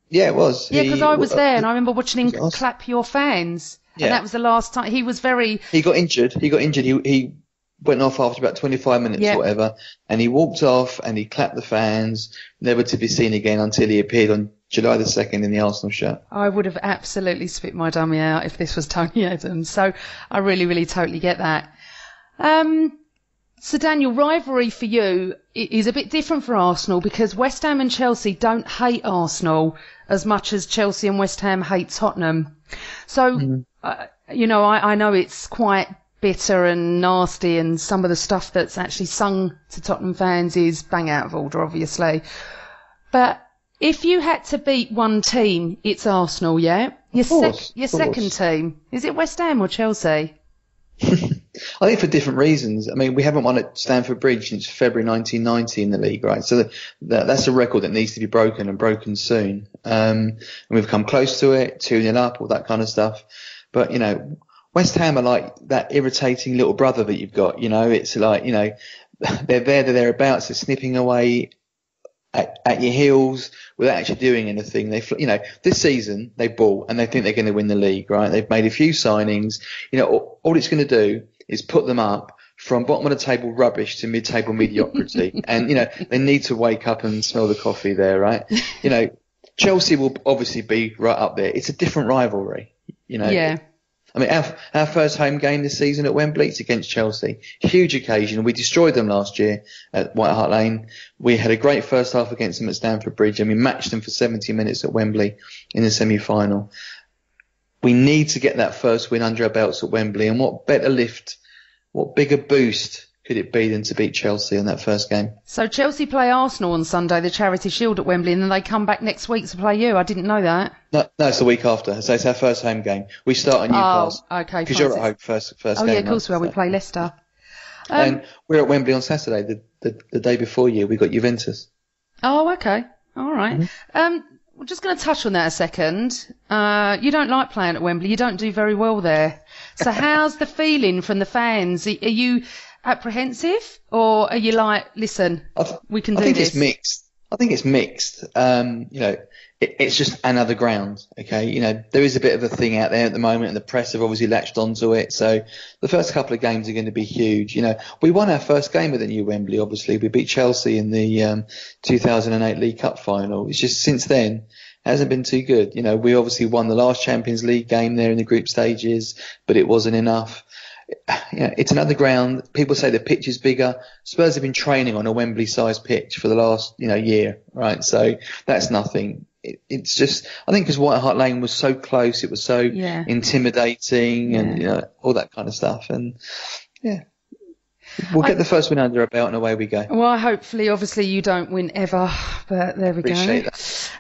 Yeah, it was. Yeah, because I was there and I remember watching him clap your fans. Yeah. And that was the last time. He was very... He got injured. He went off after about 25 minutes or whatever, and he walked off and he clapped the fans, never to be seen again until he appeared on July the 2nd in the Arsenal shirt. I would have absolutely spit my dummy out if this was Tony Adams. So I really, really totally get that. So Daniel, rivalry for you is a bit different for Arsenal because West Ham and Chelsea don't hate Arsenal as much as Chelsea and West Ham hate Tottenham. So, I know it's quite bitter and nasty, and some of the stuff that's actually sung to Tottenham fans is bang out of order, obviously. But if you had to beat one team, it's Arsenal, yeah? Your second team, is it West Ham or Chelsea? I think for different reasons. I mean, we haven't won at Stamford Bridge since February 1990 in the league, right? So that's a record that needs to be broken and broken soon. And we've come close to it, 2-0 up, all that kind of stuff. But, West Ham are like that irritating little brother that you've got. It's like, they're thereabouts, they're snipping away at your heels without actually doing anything. This season they bought and they think they're going to win the league, right? They've made a few signings. All it's going to do is put them up from bottom of the table rubbish to mid-table mediocrity. And, they need to wake up and smell the coffee there, right? Chelsea will obviously be right up there. It's a different rivalry, Yeah. I mean, our first home game this season at Wembley, it's against Chelsea. Huge occasion. We destroyed them last year at White Hart Lane. We had a great first half against them at Stamford Bridge, and we matched them for 70 minutes at Wembley in the semi-final. We need to get that first win under our belts at Wembley, and what better lift, what bigger boost could it be than to beat Chelsea on that first game? So Chelsea play Arsenal on Sunday, the Charity Shield at Wembley, and then they come back next week to play you. I didn't know that. No, it's the week after. So it's our first home game. We start at Newcastle. Oh, okay. Because you're at home first game. Oh, yeah, of course we are. We play Leicester. And we're at Wembley on Saturday, the day before you. We got Juventus. Oh, okay. All right. Mm-hmm. We're just going to touch on that a second. You don't like playing at Wembley. You don't do very well there. So how's the feeling from the fans? Are you apprehensive, or are you like, listen, we can do this? I think it's mixed. It's just another ground. Okay. There is a bit of a thing out there at the moment, and the press have obviously latched onto it. So the first couple of games are going to be huge. We won our first game at the new Wembley, obviously. We beat Chelsea in the 2008 League Cup final. It's just since then, hasn't been too good. You know, we obviously won the last Champions League game there in the group stages, but it wasn't enough. You know, it's another ground. People say the pitch is bigger. Spurs have been training on a Wembley-sized pitch for the last, year, right? So that's nothing. It's just, I think because White Hart Lane was so close, it was so intimidating and all that kind of stuff. And we'll get the first win under our belt and away we go. Well, hopefully, obviously, you don't win ever, but there we Appreciate go.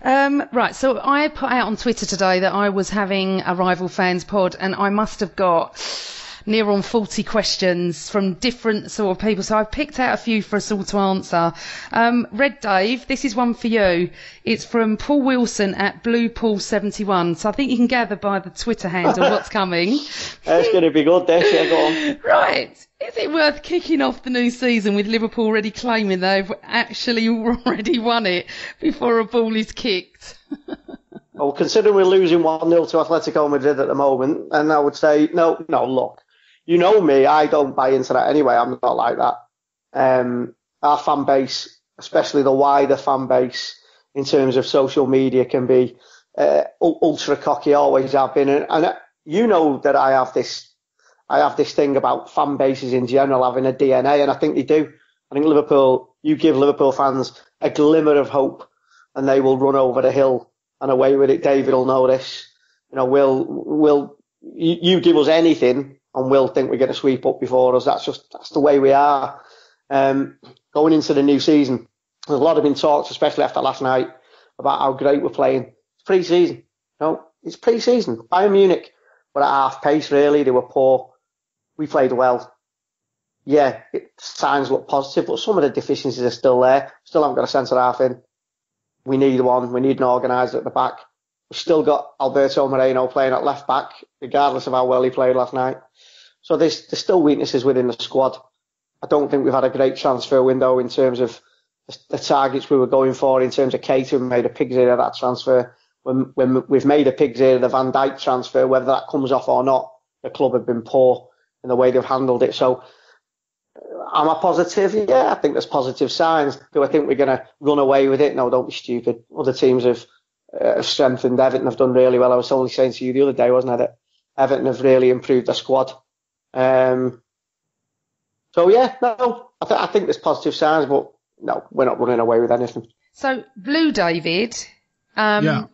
That. Right, so I put out on Twitter today that I was having a Rival Fans pod, and I must have got near on 40 questions from different sort of people. So I've picked out a few for us all to answer. Red Dave, this is one for you. It's from Paul Wilson at BluePaul71. So I think you can gather by the Twitter handle what's coming. That's going to be good, there. Yeah, go on. Right. Is it worth kicking off the new season with Liverpool already claiming they've actually already won it before a ball is kicked? Well, considering we're losing 1-0 to Atletico Madrid at the moment, and I would say, no, look. You know me, I don't buy into that anyway. I'm not like that. Our fan base, especially the wider fan base, in terms of social media, can be ultra cocky, always have been. And you know that I have this thing about fan bases in general having a DNA, and I think they do. I think you give Liverpool fans a glimmer of hope, and they will run over the hill and away with it. David will know this. You know, you give us anything, and we'll think we're going to sweep up before us. That's the way we are. Going into the new season, there's a lot of been talks, especially after last night, about how great we're playing. It's pre-season. It's pre-season. Bayern Munich were at half pace, really. They were poor. We played well. Yeah, signs look positive, but some of the deficiencies are still there. Still haven't got a centre half in. We need one. We need an organiser at the back. We've still got Alberto Moreno playing at left back, regardless of how well he played last night. So there's still weaknesses within the squad. I don't think we've had a great transfer window in terms of the targets we were going for. In terms of Keita, we made a pig's ear of that transfer. When we've made a pig's ear of the Van Dijk transfer, whether that comes off or not, the club have been poor in the way they've handled it. So am I positive? Yeah, I think there's positive signs. Do I think we're going to run away with it? No, don't be stupid. Other teams have strengthened. Everton have done really well. I was only saying to you the other day, wasn't I, that Everton have really improved their squad. So yeah, no, I think there's positive signs, but no, we're not running away with anything. So Blue David, I'm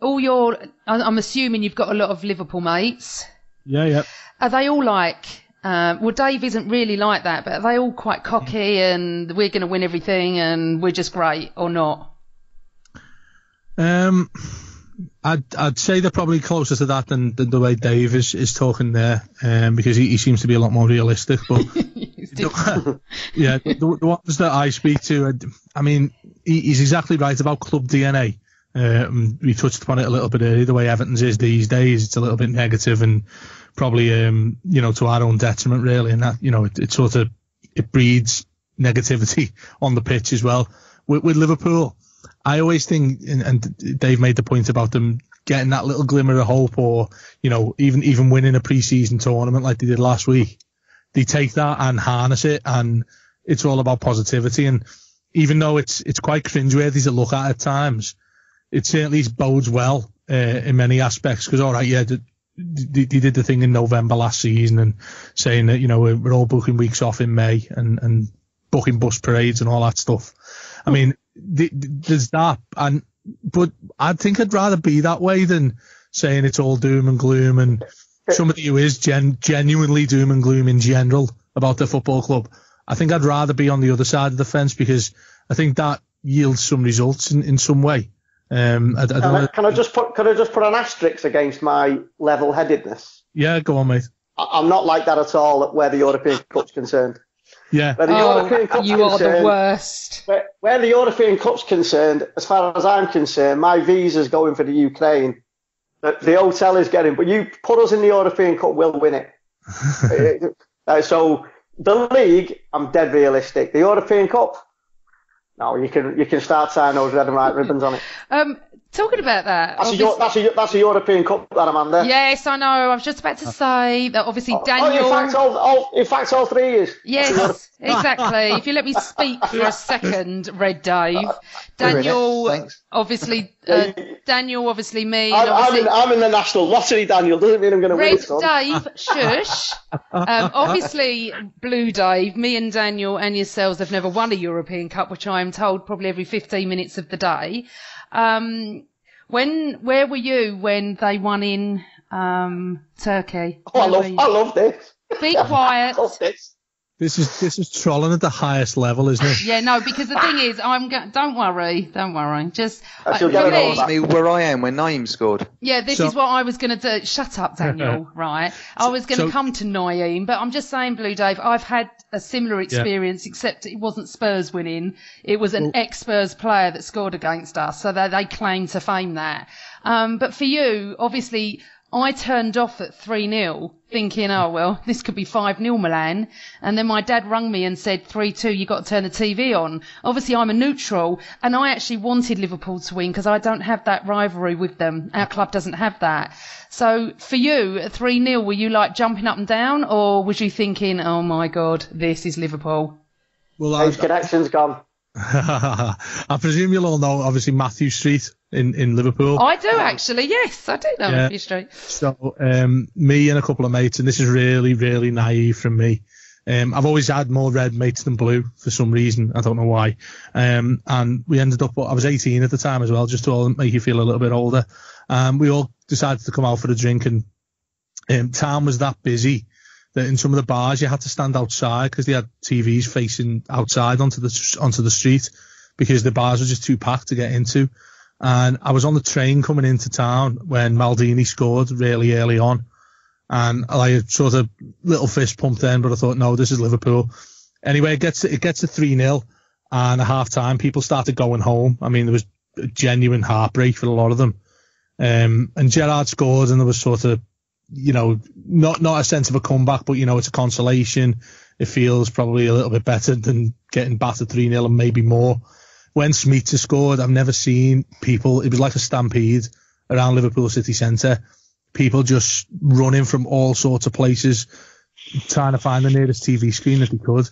assuming you've got a lot of Liverpool mates. Yeah. Are they all like, well, Dave isn't really like that, but are they all quite cocky and we're going to win everything and we're just great, or not? I'd say they're probably closer to that than the way Dave is talking there, because he seems to be a lot more realistic. But the ones that I speak to, I mean, he's exactly right about club DNA. We touched upon it a little bit earlier. The way Everton's is these days, it's a little bit negative and probably to our own detriment, really. And that it breeds negativity on the pitch as well. With Liverpool, I always think, and Dave made the point about them getting that little glimmer of hope, or even winning a pre-season tournament like they did last week. They take that and harness it, and it's all about positivity. And even though it's quite cringeworthy to look at times, it certainly bodes well in many aspects. Because they did the thing in November last season and saying that we're all booking weeks off in May and booking bus parades and all that stuff. I mean, there's that, but I think I'd rather be that way than saying it's all doom and gloom. And somebody who is genuinely doom and gloom in general about the football club, I think I'd rather be on the other side of the fence, because I think that yields some results in some way. Can I just put an asterisk against my level-headedness? Yeah, go on, mate. I'm not like that at all where the European Cup's concerned. Yeah. You are the worst. Where the European Cup's concerned, as far as I'm concerned, my visa's going for the Ukraine. The hotel is getting, but you put us in the European Cup, we'll win it. So the league, I'm dead realistic. The European Cup, no, you can start tying those red and white ribbons on it. Talking about that, that's a European Cup that I'm under. Yes, I know. I was just about to say that. Obviously, Daniel. In fact, all 3 years. Yes, exactly. If you let me speak for a second, Red Dave. Daniel, obviously, me. I'm in the national lottery. Daniel doesn't mean I'm going to win it. Red Dave, shush. Obviously, Blue Dave, me and Daniel and yourselves have never won a European Cup, which I am told probably every 15 minutes of the day. Where were you when they won in Turkey? Oh, I love this. Be quiet. I love this. This is trolling at the highest level, isn't it? Yeah, no, because the thing is, don't worry. Just for me, where I am when Naeem scored. Yeah, this is what I was going to do. Shut up, Daniel. Right, I was going to come to Naeem, but I'm just saying, Blue Dave, I've had a similar experience, except it wasn't Spurs winning. It was an ex-Spurs player that scored against us, so they claim to fame that. But for you, obviously, I turned off at 3-0 thinking, oh, well, this could be 5-0 Milan. And then my dad rung me and said 3-2, you got to turn the TV on. Obviously, I'm a neutral, and I actually wanted Liverpool to win because I don't have that rivalry with them. Our club doesn't have that. So for you, at 3-0, were you like jumping up and down, or was you thinking, oh, my God, this is Liverpool? Well, his connection's gone. I presume you'll all know, obviously, Matthew Street in Liverpool. I do, actually, yes, I do know Matthew Street. So, me and a couple of mates, and this is really, really naive from me. I've always had more red mates than blue for some reason. I don't know why. And we ended up, I was 18 at the time as well, just to all make you feel a little bit older. We all decided to come out for a drink, and town was that busy that in some of the bars you had to stand outside because they had TVs facing outside onto the street because the bars were just too packed to get into. And I was on the train coming into town when Maldini scored really early on. And I sort of little fist pumped then, but I thought, no, this is Liverpool. Anyway, it gets to 3-0, and at half time people started going home. I mean, there was a genuine heartbreak for a lot of them. And Gerrard scored, and there was sort of, not a sense of a comeback, but, it's a consolation. It feels probably a little bit better than getting battered 3-0 and maybe more. When Smeets scored, I've never seen people, it was like a stampede around Liverpool city centre. People just running from all sorts of places, trying to find the nearest TV screen that they could.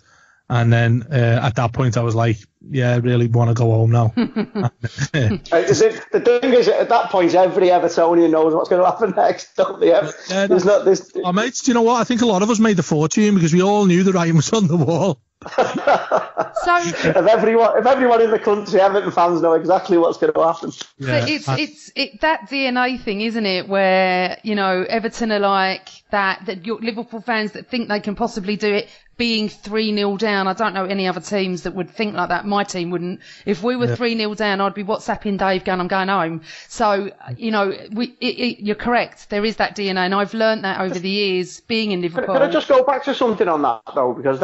And then at that point, I was like, yeah, I really want to go home now. The thing is, at that point, every Evertonian knows what's going to happen next, don't they? There's not this. Oh, mates, do you know what? I think a lot of us made a fortune because we all knew the writing was on the wall. So if everyone in the country, Everton fans know exactly what's going to happen. Yeah. So it's that DNA thing, isn't it? Where Everton are like that Liverpool fans that think they can possibly do it, being 3-0 down. I don't know any other teams that would think like that. My team wouldn't. If we were 3-0 down, I'd be WhatsApping Dave going, I'm going home. So you're correct. There is that DNA, and I've learned that over the years being in Liverpool. Can I just go back to something on that though, because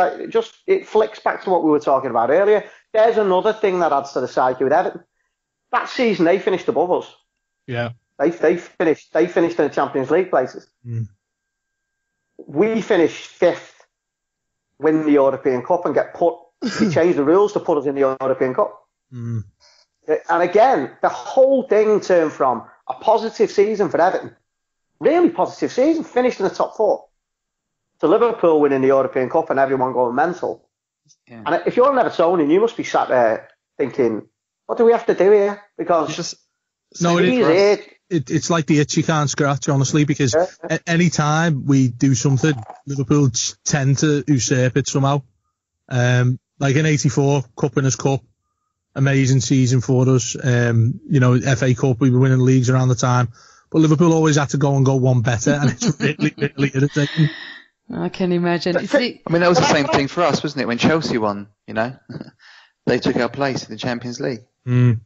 it flicks back to what we were talking about earlier. There's another thing that adds to the psyche with Everton. That season they finished above us. Yeah. They finished in the Champions League places. Mm. We finished fifth, win the European Cup, and they changed the rules to put us in the European Cup. Mm. And again, the whole thing turned from a positive season for Everton, really positive season, finished in the top four, to Liverpool winning the European Cup and everyone going mental. Yeah. And if you're an Evertonian, you must be sat there thinking, what do we have to do here? Because it's like the itch you can't scratch, honestly, because any time we do something, Liverpool tend to usurp it somehow. Like in '84, Cup Winners' Cup, amazing season for us. FA Cup, we were winning leagues around the time, but Liverpool always had to go one better, and it's really, really irritating. I can imagine. I mean, that was the same thing for us, wasn't it? When Chelsea won, they took our place in the Champions League. Mm.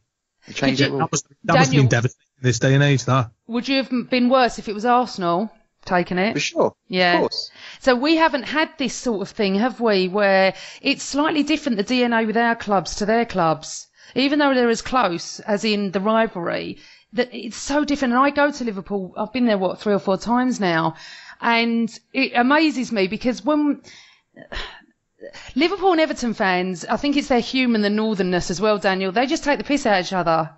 They changed it all. That must have been devastating in this day and age, that. Would you have been worse if it was Arsenal taking it? For sure. Yeah. Of course. So we haven't had this sort of thing, have we, where it's slightly different, the DNA with our clubs to their clubs. Even though they're as close as in the rivalry, that it's so different. And I go to Liverpool, I've been there, 3 or 4 times now, and it amazes me because when Liverpool and Everton fans, I think it's their humour and the northernness as well, Daniel. They just take the piss out of each other.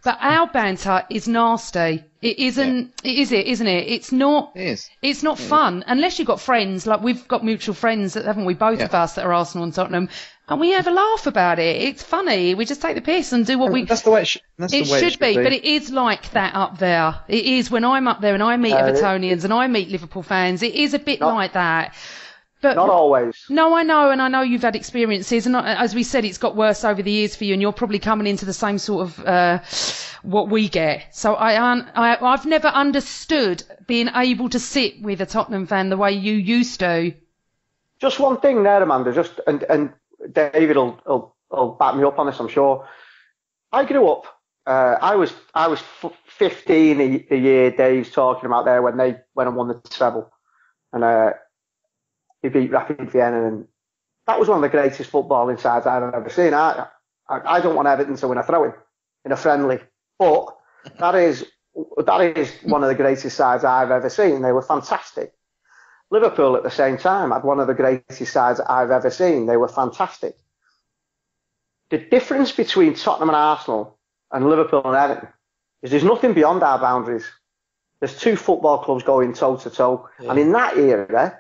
But our banter is nasty. It isn't. Yeah. Isn't it? It's not. It is. It's not fun unless you've got friends. Like we've got mutual friends, haven't we? Both of us that are Arsenal and Tottenham, and we have a laugh about it. It's funny. We just take the piss and do what we. That's the way it should be. But it is like that up there. It is when I'm up there and I meet Evertonians and I meet Liverpool fans. It is a bit like that. But not always. No, I know, and I know you've had experiences, and as we said, it's got worse over the years for you, and you're probably coming into the same sort of what we get. So I've never understood being able to sit with a Tottenham fan the way you used to. Just one thing there, Amanda. And David will back me up on this, I'm sure. I grew up. I was 15 a year. Dave's talking about there when I won the treble, and he beat Rapid Vienna, and that was one of the greatest footballing sides I've ever seen. I don't want Everton to win a throw-in in a friendly, but that is one of the greatest sides I've ever seen. They were fantastic. Liverpool at the same time had one of the greatest sides I've ever seen. They were fantastic. The difference between Tottenham and Arsenal and Liverpool and Everton is there's nothing beyond our boundaries. There's two football clubs going toe-to-toe, and in that era,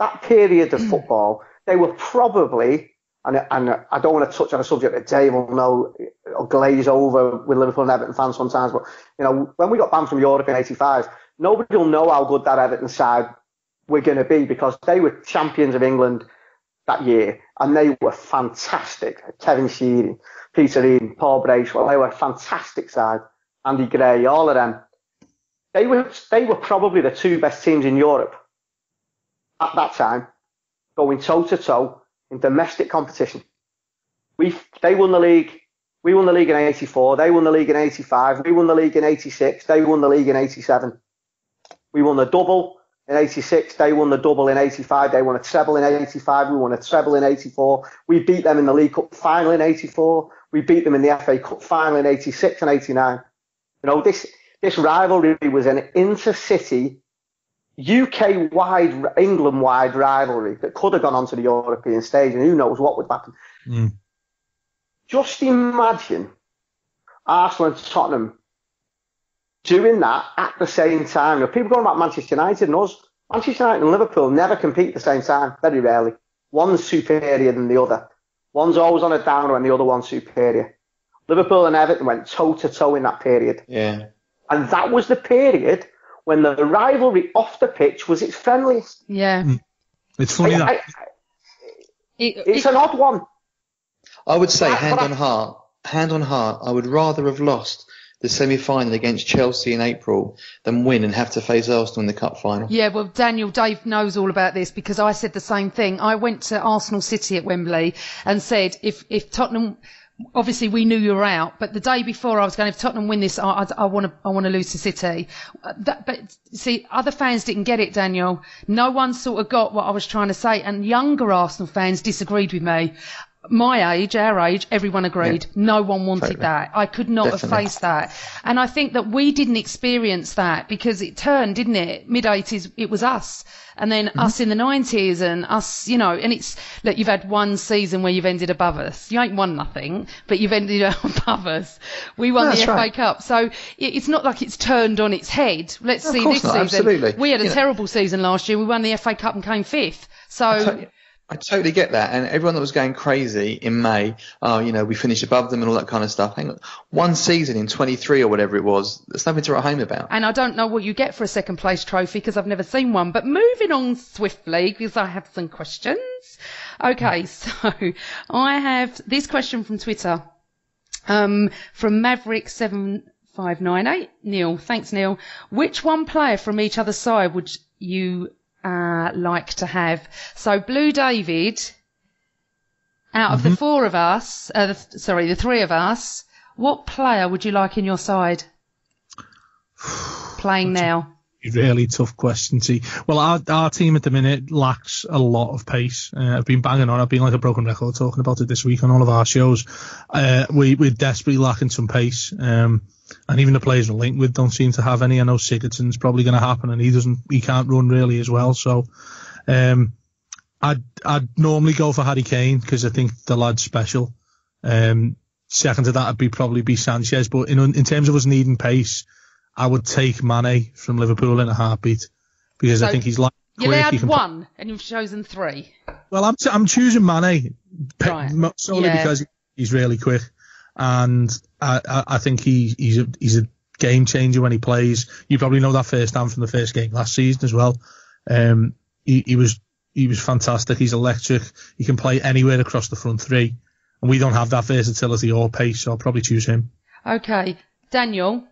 that period of football, they were probably, and I don't want to touch on a subject that Dave will know or glaze over with Liverpool and Everton fans sometimes, but when we got banned from Europe in '85, nobody will know how good that Everton side were going to be because they were champions of England that year, and they were fantastic. Kevin Sheeran, Peter Eden, Paul Bracewell, they were a fantastic side. Andy Gray, all of them. They were probably the two best teams in Europe at that time, going toe-to-toe in domestic competition. They won the league. We won the league in '84. They won the league in '85. We won the league in '86. They won the league in '87. We won the double in '86. They won the double in '85. They won a treble in '85. We won a treble in '84. We beat them in the League Cup final in '84. We beat them in the FA Cup final in '86 and '89. This rivalry was an intercity, UK-wide, England-wide rivalry that could have gone onto the European stage, and who knows what would happen. Just imagine Arsenal and Tottenham doing that at the same time. People going about Manchester United and us. Manchester United and Liverpool never compete at the same time, very rarely. One's superior than the other. One's always on a downer and the other one's superior. Liverpool and Everton went toe-to-toe in that period. Yeah. And that was the period when the rivalry off the pitch was its friendliest. Yeah. It's funny that... It's an odd one. I would say, hand on heart, I would rather have lost the semi-final against Chelsea in April than win and have to face Arsenal in the cup final. Yeah, well, Dave knows all about this because I said the same thing. I went to Arsenal City at Wembley and said, if Tottenham... Obviously, we knew you were out, but the day before I was going, if Tottenham win this, I want to lose to City. But see, other fans didn't get it, Daniel. No one sort of got what I was trying to say, and younger Arsenal fans disagreed with me. My age, our age, everyone agreed. Yeah. No one wanted that. I could not have faced that. And I think that we didn't experience that because it turned, didn't it? Mid-80s, it was us. And then us in the 90s and us, and it's, look, you've had one season where you've ended above us. You ain't won nothing, but you've ended above us. We won the FA Cup. So it's not like it's turned on its head. Let's see this season. Absolutely. We had a terrible season last year. We won the FA Cup and came fifth. So... I totally get that, and everyone that was going crazy in May, we finished above them and all that kind of stuff. Hang on, one season in 23 or whatever it was, there's nothing to write home about. And I don't know what you get for a second place trophy because I've never seen one. But moving on swiftly, because I have some questions. Okay, so I have this question from Twitter, from Maverick7598. Neil, thanks Neil. Which one player from each other side would you like to have? So Blue David, out of the four of us, the three of us, what player would you like in your side playing now? A really tough question. See, well, our team at the minute lacks a lot of pace. I've been banging on. I've been like a broken record talking about it this week on all of our shows. We're desperately lacking some pace. And even the players we're linked with don't seem to have any. I know Sigurdsson's probably going to happen, and he can't run really as well. So, I I'd normally go for Harry Kane because I think the lad's special. Second to that would probably be Sanchez. But in terms of us needing pace, I would take Mane from Liverpool in a heartbeat because I think he's like you quick. allowed one, and you've chosen three. Well, I'm choosing Mane Right. solely because he's really quick, and I think he's a game changer when he plays. You probably know that firsthand from the first game last season as well. He was fantastic. He's electric. He can play anywhere across the front three, and we don't have that versatility or pace, so I'll probably choose him. Okay, Daniel,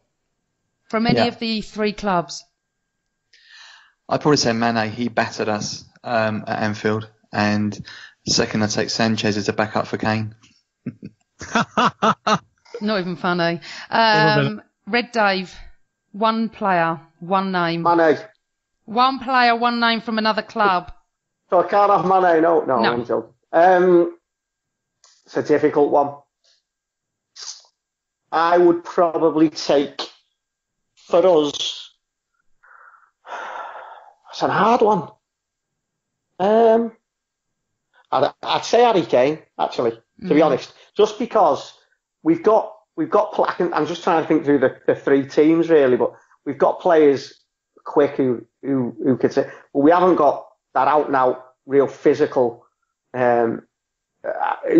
from any of the three clubs. I'd probably say Mane. He battered us at Anfield, and second I'd take Sanchez as a backup for Kane. Not even funny. Red Dave, one player, one name. Mane. One player, one name from another club. So I can't have Mane, no. I'm joking. It's a difficult one. I would probably take, for us, it's a hard one. I'd say Harry Kane, actually, to be honest. Just because we've got I'm just trying to think through the three teams, really, but we've got players quick who could say, well, we haven't got that out and out real physical, who's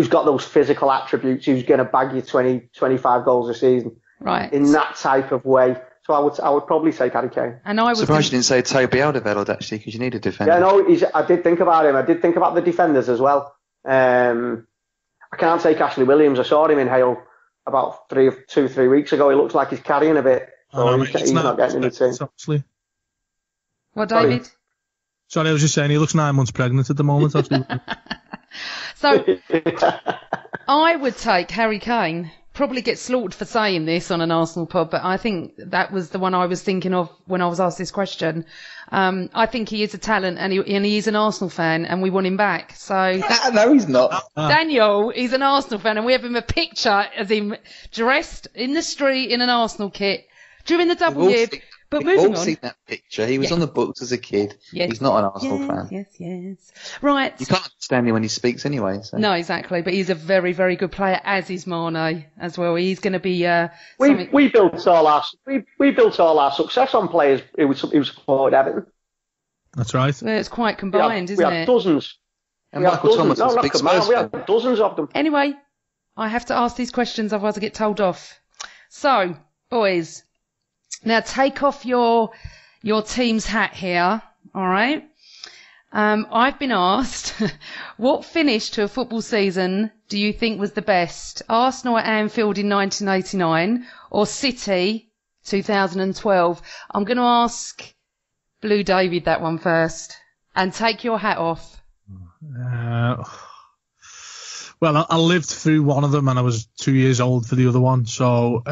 got those physical attributes, who's going to bag you 20, 25 goals a season, right? In that type of way. So I would probably say Harry Kane. And I surprised you didn't say Toby Alderweireld, actually, because you need a defender. Yeah, no, I did think about him. I did think about the defenders as well. I can't take Ashley Williams. I saw him in Hale about 3 weeks ago. He looks like he's carrying a bit. So he's not getting in the team. Actually. What, David? Sorry, I was just saying he looks 9 months pregnant at the moment. Actually. So I would take Harry Kane. Probably get slaughtered for saying this on an Arsenal pod, but I think that was the one I was thinking of when I was asked this question. I think he is a talent, and he is an Arsenal fan, and we want him back. So no, he's not. Daniel, he's an Arsenal fan, and we have him a picture as him dressed in the street in an Arsenal kit during the double year. But moving on. We've all seen that picture. He was on the books as a kid. Yes. He's not an Arsenal fan. Yes. Right. You can't understand him when he speaks anyway. So. No, exactly. But he's a very, very good player, as is Mane as well. He's going to be. We built all our success on players who supported Everton. That's right. Well, it's quite combined, isn't it? We had dozens. And Michael Thomas was a big Spurs we had dozens of them. Anyway, I have to ask these questions, otherwise I get told off. So, boys. Now take off your team's hat here, all right? I've been asked, what finish to a football season do you think was the best? Arsenal at Anfield in 1989 or City 2012? I'm going to ask Blue David that one first, and take your hat off. Well, I lived through one of them, and I was 2 years old for the other one, so.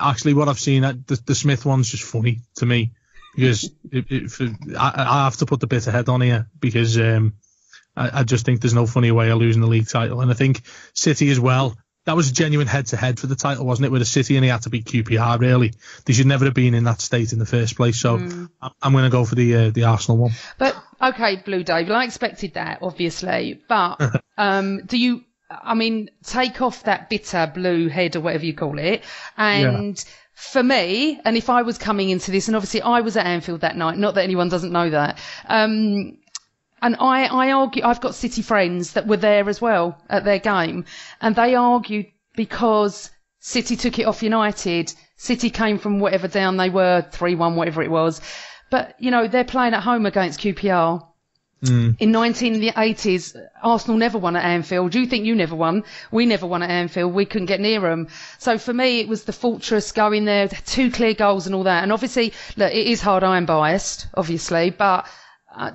Actually, what I've seen, the Smith one's just funny to me because I have to put the bitter head on here because I just think there's no funny way of losing the league title. And I think City as well, that was a genuine head-to-head for the title, wasn't it, with a City, and he had to beat QPR, really. They should never have been in that state in the first place. So I'm going to go for the Arsenal one. But, okay, Blue Dave, I expected that, obviously. But take off that bitter blue head or whatever you call it. And for me, and if I was coming into this, and obviously I was at Anfield that night, not that anyone doesn't know that, and I argue, I've got City friends that were there as well at their game, and they argued because City took it off United, City came from whatever down they were, 3-1, whatever it was. But, they're playing at home against QPR. In 1980s, Arsenal never won at Anfield. You think you never won? We never won at Anfield. We couldn't get near them. So for me, it was the fortress going there, 2 clear goals and all that. And obviously, look, it is hard. I am biased, obviously, but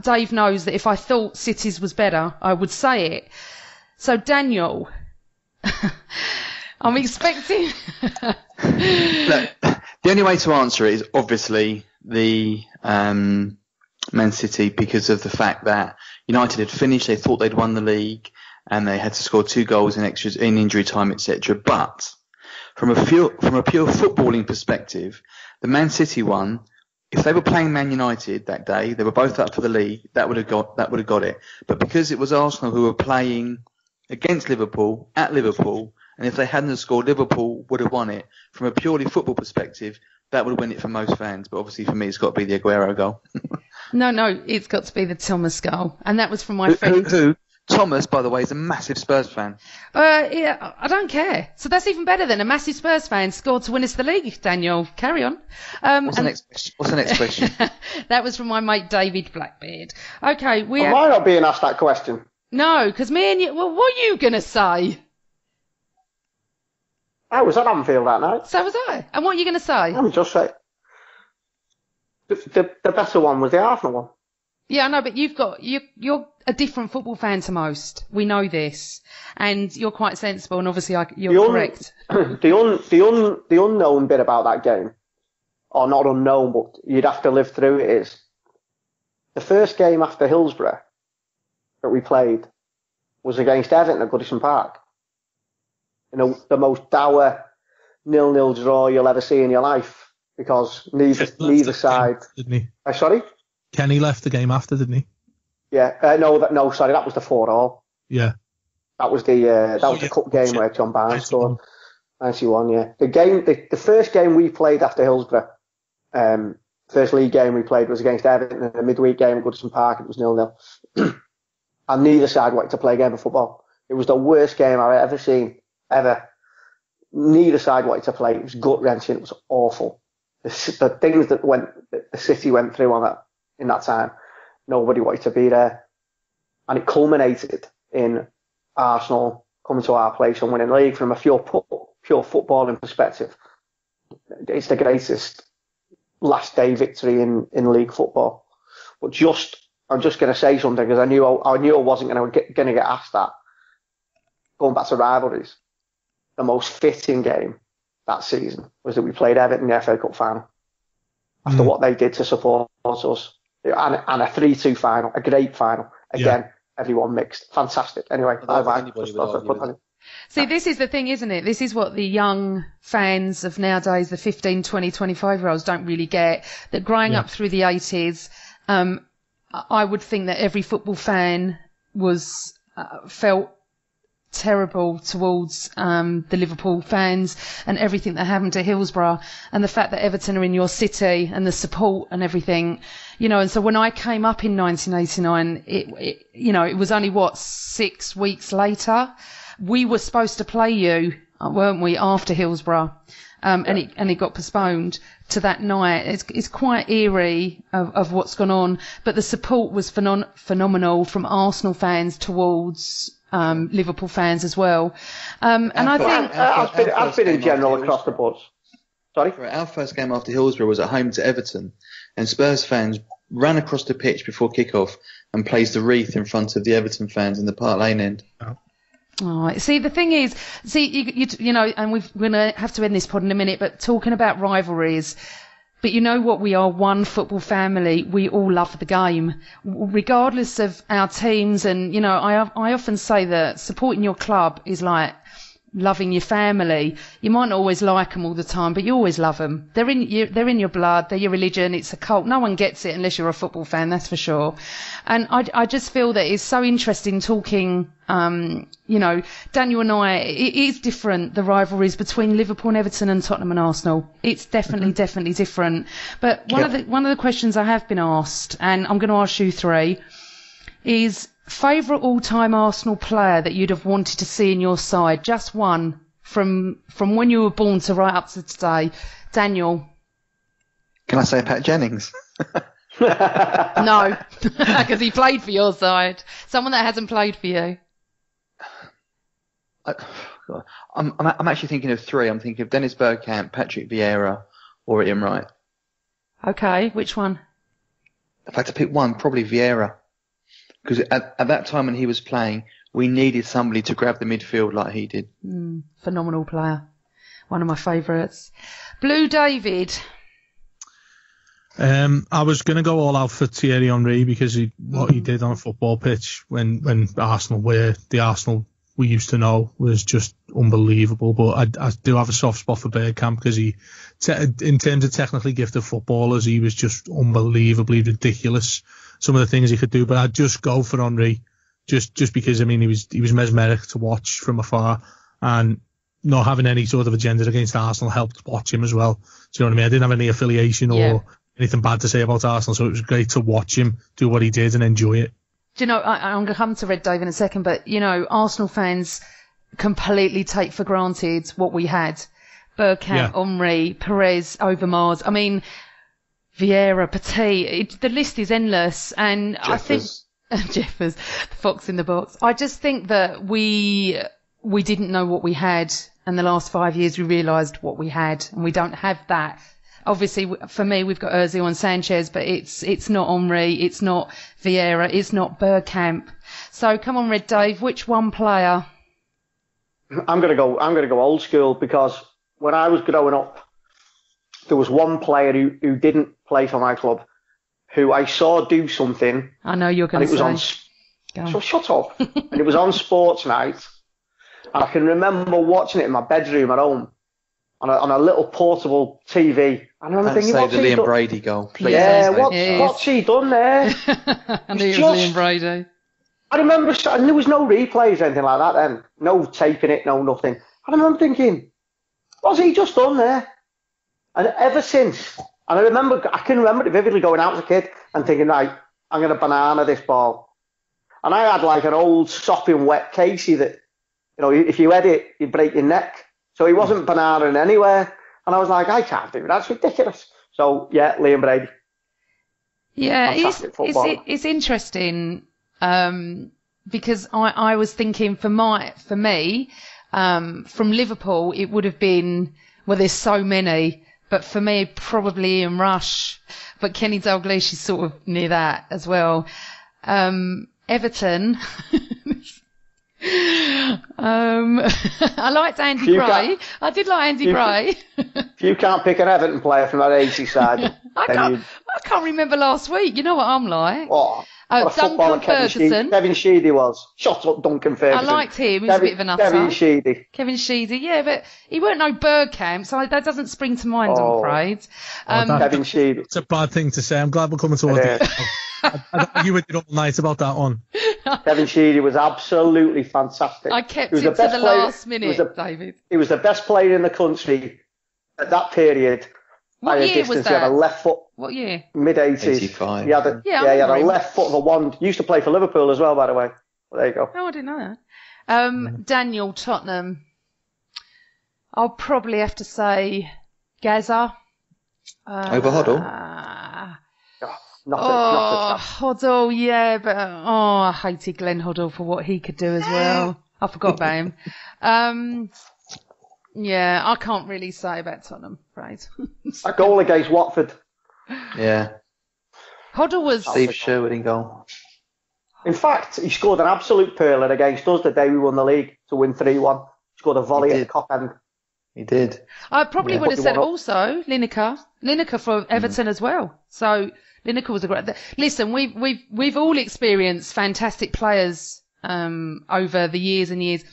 Dave knows that if I thought City's was better, I would say it. So Daniel, I'm expecting. Look, the only way to answer it is obviously the Man City, because of the fact that United had finished, they thought they'd won the league, and they had to score 2 goals in extras in injury time, etc. But from a pure footballing perspective, the Man City one, if they were playing Man United that day, they were both up for the league. That would have got it. But because it was Arsenal who were playing against Liverpool at Liverpool, and if they hadn't have scored, Liverpool would have won it. From a purely football perspective, that would win it for most fans. But obviously for me, it's got to be the Aguero goal. No, it's got to be the Thomas goal, and that was from my friend. Who? Thomas, by the way, is a massive Spurs fan. Yeah, I don't care. So that's even better than a massive Spurs fan scored to win us the league. Daniel, carry on. What's the next question? That was from my mate David Blackbeard. Okay, Am I not being asked that question? No, because me and you. Well, what are you gonna say? I was at Anfield that night. So was I. And what are you gonna say? I'm just saying. The better one was the Arsenal one. Yeah, I know, but you're a different football fan to most. We know this, and you're quite sensible, and obviously you're correct. The unknown bit about that game, or not unknown, but you'd have to live through it, is the first game after Hillsborough that we played was against Everton at Goodison Park. You know, the most dour 0-0 draw you'll ever see in your life, because neither side. Didn't he? Sorry? Kenny left the game after, didn't he? Yeah, sorry, that was the 4-4. Yeah. That was the cup game where John Barnes scored. 91, yeah. The first game we played after Hillsborough, first league game we played was against Everton, and the midweek game at Goodison Park, it was 0-0. And neither side wanted to play a game of football. It was the worst game I've ever seen, ever. Neither side wanted to play. It was gut-wrenching. It was awful. The things that the City went through in that time, nobody wanted to be there. And it culminated in Arsenal coming to our place and winning the league. From a pure footballing perspective, it's the greatest last day victory in league football. But I'm just going to say something, because I knew I wasn't going to get asked that. Going back to rivalries, the most fitting game that season was that we played Everton in the FA Cup final. After what they did to support us, and a 3-2 final, a great final. Again, everyone mixed. Fantastic. Anyway, See, this is the thing, isn't it? This is what the young fans of nowadays, the 15, 20, 25-year-olds don't really get. That growing up through the 80s, I would think that every football fan was felt terrible towards the Liverpool fans and everything that happened to Hillsborough, and the fact that Everton are in your city and the support and everything, you know. And so when I came up in 1989, it was only 6 weeks later we were supposed to play you, weren't we, after Hillsborough, and it got postponed to that night. It's quite eerie of what's gone on, but the support was phenomenal from Arsenal fans towards Liverpool fans as well. And I think I've been in general across the board. Sorry? Our first game after Hillsborough was at home to Everton, and Spurs fans ran across the pitch before kick-off and placed the wreath in front of the Everton fans in the Park Lane end. Oh, see, the thing is, you know, and we're going to have to end this pod in a minute, but talking about rivalries, but you know what? We are one football family. We all love the game, regardless of our teams. And, you know, I often say that supporting your club is like loving your family. You might not always like them all the time, but you always love them. They're in your blood. They're your religion. It's a cult. No one gets it unless you're a football fan, that's for sure. And I just feel that it's so interesting talking, you know, Daniel and I, it is different, the rivalries between Liverpool and Everton and Tottenham and Arsenal. It's definitely different. But one of the questions I have been asked, and I'm going to ask you three, is favourite all-time Arsenal player that you'd have wanted to see in your side? Just one from when you were born to right up to today. Daniel. Can I say Pat Jennings? No, because he played for your side. Someone that hasn't played for you. I'm actually thinking of three. I'm thinking of Dennis Bergkamp, Patrick Vieira, or Ian Wright. Okay, which one? If I had to pick one, probably Vieira. Because at that time when he was playing, we needed somebody to grab the midfield like he did. Phenomenal player. One of my favourites. Blue David. I was going to go all out for Thierry Henry because what he did on a football pitch when Arsenal were the Arsenal we used to know was just unbelievable. But I do have a soft spot for Bergkamp because in terms of technically gifted footballers, he was just unbelievably ridiculous. Some of the things he could do, but I'd just go for Henry, just because he was mesmeric to watch from afar, and not having any sort of agenda against Arsenal helped watch him as well. Do you know what I mean? I didn't have any affiliation or anything bad to say about Arsenal, so it was great to watch him do what he did and enjoy it. Do you know, I'm going to come to Red Dave in a second, but, Arsenal fans completely take for granted what we had. Bergkamp, Henry, Perez, Overmars. I mean, Vieira, Petit, the list is endless. And Jeffers. I think, Jeffers, the fox in the box. I just think that we didn't know what we had. And the last 5 years we realised what we had, and we don't have that. Obviously, for me, we've got Ozil and Sanchez, but it's not Henry, it's not Vieira, it's not Bergkamp. So come on, Red Dave, which one player? I'm gonna go old school, because when I was growing up, there was one player who didn't play for my club, who I saw do something. I know you're going to say. So shut up. And it was on Sports Night, and I can remember watching it in my bedroom at home on a little portable TV. And I remember thinking, what's he the Liam done? Brady goal, please. Yeah, what's he done there? I knew it was Liam Brady. I remember, and there was no replays or anything like that then. No taping it, no nothing. And I remember thinking, what's he just done there? And ever since, and I can remember it vividly going out as a kid and thinking, right, I'm going to banana this ball. And I had like an old sopping wet Casey that, if you hit it, you'd break your neck. So he wasn't bananaing anywhere. And I was like, I can't do that. That's ridiculous. So, yeah, Liam Brady. Yeah, it's interesting because I was thinking for me, from Liverpool, it would have been, well, there's so many, but for me, probably Ian Rush. But Kenny Dalglish is sort of near that as well. Everton. I liked Andy Gray. I did like Andy Gray. If you can't pick an Everton player from that 80 side, I can't remember last week. You know what I'm like. What a Duncan Ferguson. Kevin Sheedy was. Shut up, Duncan Ferguson. I liked him. He was a bit of an Kevin Sheedy. Kevin Sheedy, yeah, but he weren't no Bergkamp, so that doesn't spring to mind, I'm afraid. Kevin Sheedy. It's a bad thing to say. I'm glad we're coming towards it. I argue with you all night about that one. Kevin Sheedy was absolutely fantastic. I kept it to the last minute, David. He was the best player in the country at that period. What year was that? He had a left foot. What year? Mid-80s. 85. He had a left foot of a wand. He used to play for Liverpool as well, by the way. Well, there you go. Oh, I didn't know that. Daniel, Tottenham. I'll probably have to say Gaza. Over Hoddle? Not a Hoddle, yeah, but I hated Glenn Hoddle for what he could do as well. I forgot about him. Yeah, I can't really say about Tottenham, right? A goal against Watford. Yeah. Hoddle was... Steve Sherwood in goal. In fact, he scored an absolute pearler against us the day we won the league to win 3-1. He scored a volley at the top end. He did. I probably would have said also Lineker. Lineker for Everton as well. So... Lineker was a great... Listen, we've all experienced fantastic players over the years and years.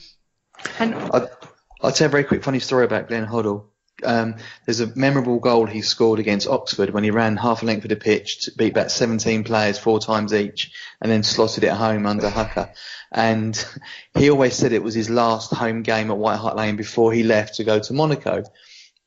And I'll tell you a very quick funny story about Glenn Hoddle. There's a memorable goal he scored against Oxford when he ran half a length of the pitch to beat about 17 players 4 times each and then slotted it home under Hucker. And he always said it was his last home game at White Hart Lane before he left to go to Monaco.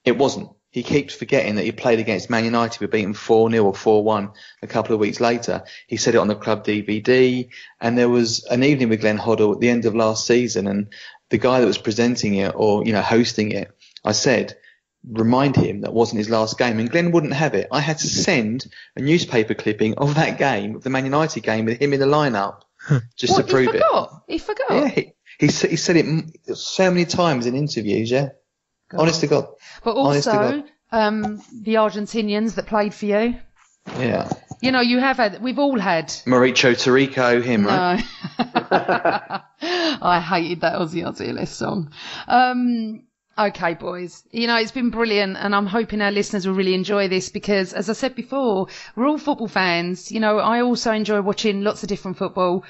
It wasn't. He keeps forgetting that he played against Man United, were beaten 4-0 or 4-1 a couple of weeks later. He said it on the club DVD. And there was an evening with Glenn Hoddle at the end of last season, and the guy that was presenting it or, hosting it, I said, remind him that wasn't his last game. And Glenn wouldn't have it. I had to send a newspaper clipping of that game, of the Man United game, with him in the lineup, just to prove it. He forgot? Yeah, he said it so many times in interviews, yeah. God. Honest to God. But also, the Argentinians that played for you. Yeah. We've all had. Mauricio Tarrico, him, right? I hated that Ozzy Ozzy song. Okay, boys. It's been brilliant, and I'm hoping our listeners will really enjoy this because, as I said before, we're all football fans. I also enjoy watching lots of different football.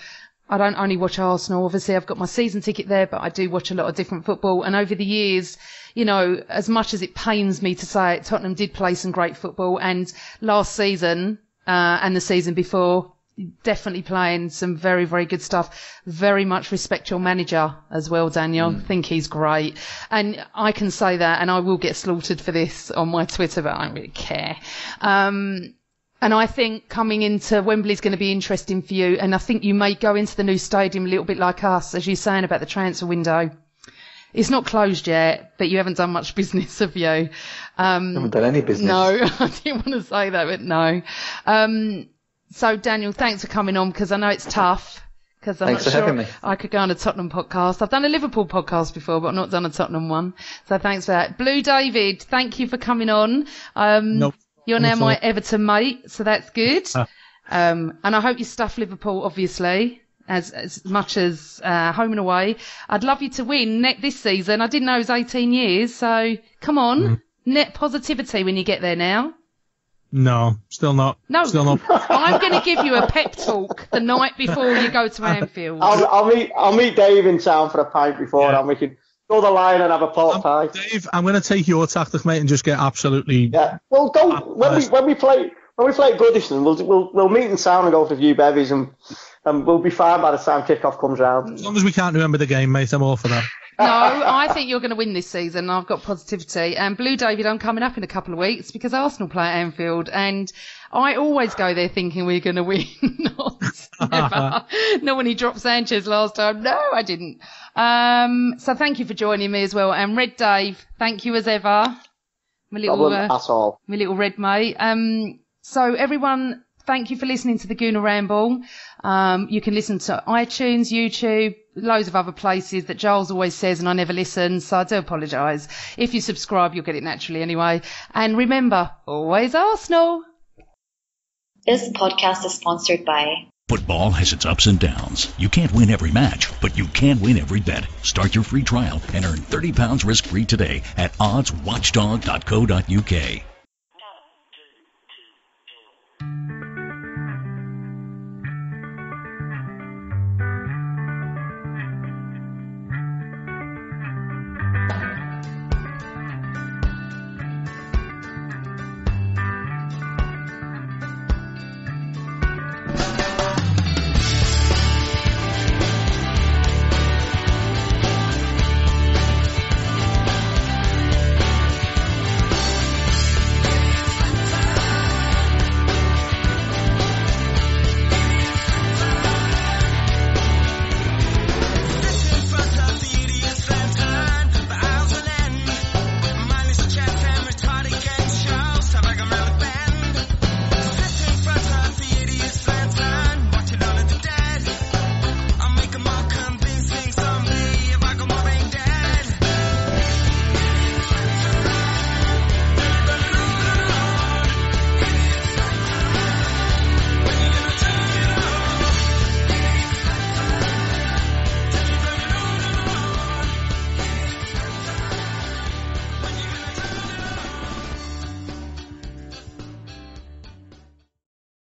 I don't only watch Arsenal. Obviously, I've got my season ticket there, but I do watch a lot of different football. And over the years, you know, as much as it pains me to say it, Tottenham did play some great football. And last season, and the season before, definitely playing some very, very good stuff. Very much respect your manager as well, Daniel. Think he's great. And I can say that, and I will get slaughtered for this on my Twitter, but I don't really care. And I think coming into Wembley is going to be interesting for you. And I think you may go into the new stadium a little bit like us, as you're saying about the transfer window. It's not closed yet, but you haven't done much business, have you? I haven't done any business. No, I didn't want to say that, but no. So, Daniel, thanks for coming on, because I know it's tough. Because I'm Thanks not for sure having me. I could go on a Tottenham podcast. I've done a Liverpool podcast before, but I've not done a Tottenham one. So thanks for that. Blue David, thank you for coming on. Nope. You're now my Everton mate, so that's good. And I hope you stuff Liverpool, obviously, as much as home and away. I'd love you to win this season. I didn't know it was 18 years, so come on. Net positivity when you get there now. No, still not. No, still not. I'm going to give you a pep talk the night before you go to Anfield. I'll meet Dave in town for a pint before, and we can go the line and have a pork pie. Dave, I'm going to take your tactic, mate, and just get absolutely. Yeah. Well, when we play at Goodison, we'll meet in town and go for a few bevies, and we'll be fine by the time kickoff comes round. As long as we can't remember the game, mate, I'm all for that. No, I think you're going to win this season. I've got positivity. And Blue David, I'm coming up in a couple of weeks because Arsenal play at Anfield, and I always go there thinking we're going to win. Not when he dropped Sanchez last time. No, I didn't. So thank you for joining me as well. And Red Dave, thank you as ever. My little red mate. So everyone, thank you for listening to the Gooner Ramble. You can listen to iTunes, YouTube, loads of other places that Giles always says and I never listen, so I do apologise. If you subscribe, you'll get it naturally anyway. And remember, always Arsenal. This podcast is sponsored by... Football has its ups and downs. You can't win every match, but you can win every bet. Start your free trial and earn £30 risk-free today at oddswatchdog.co.uk.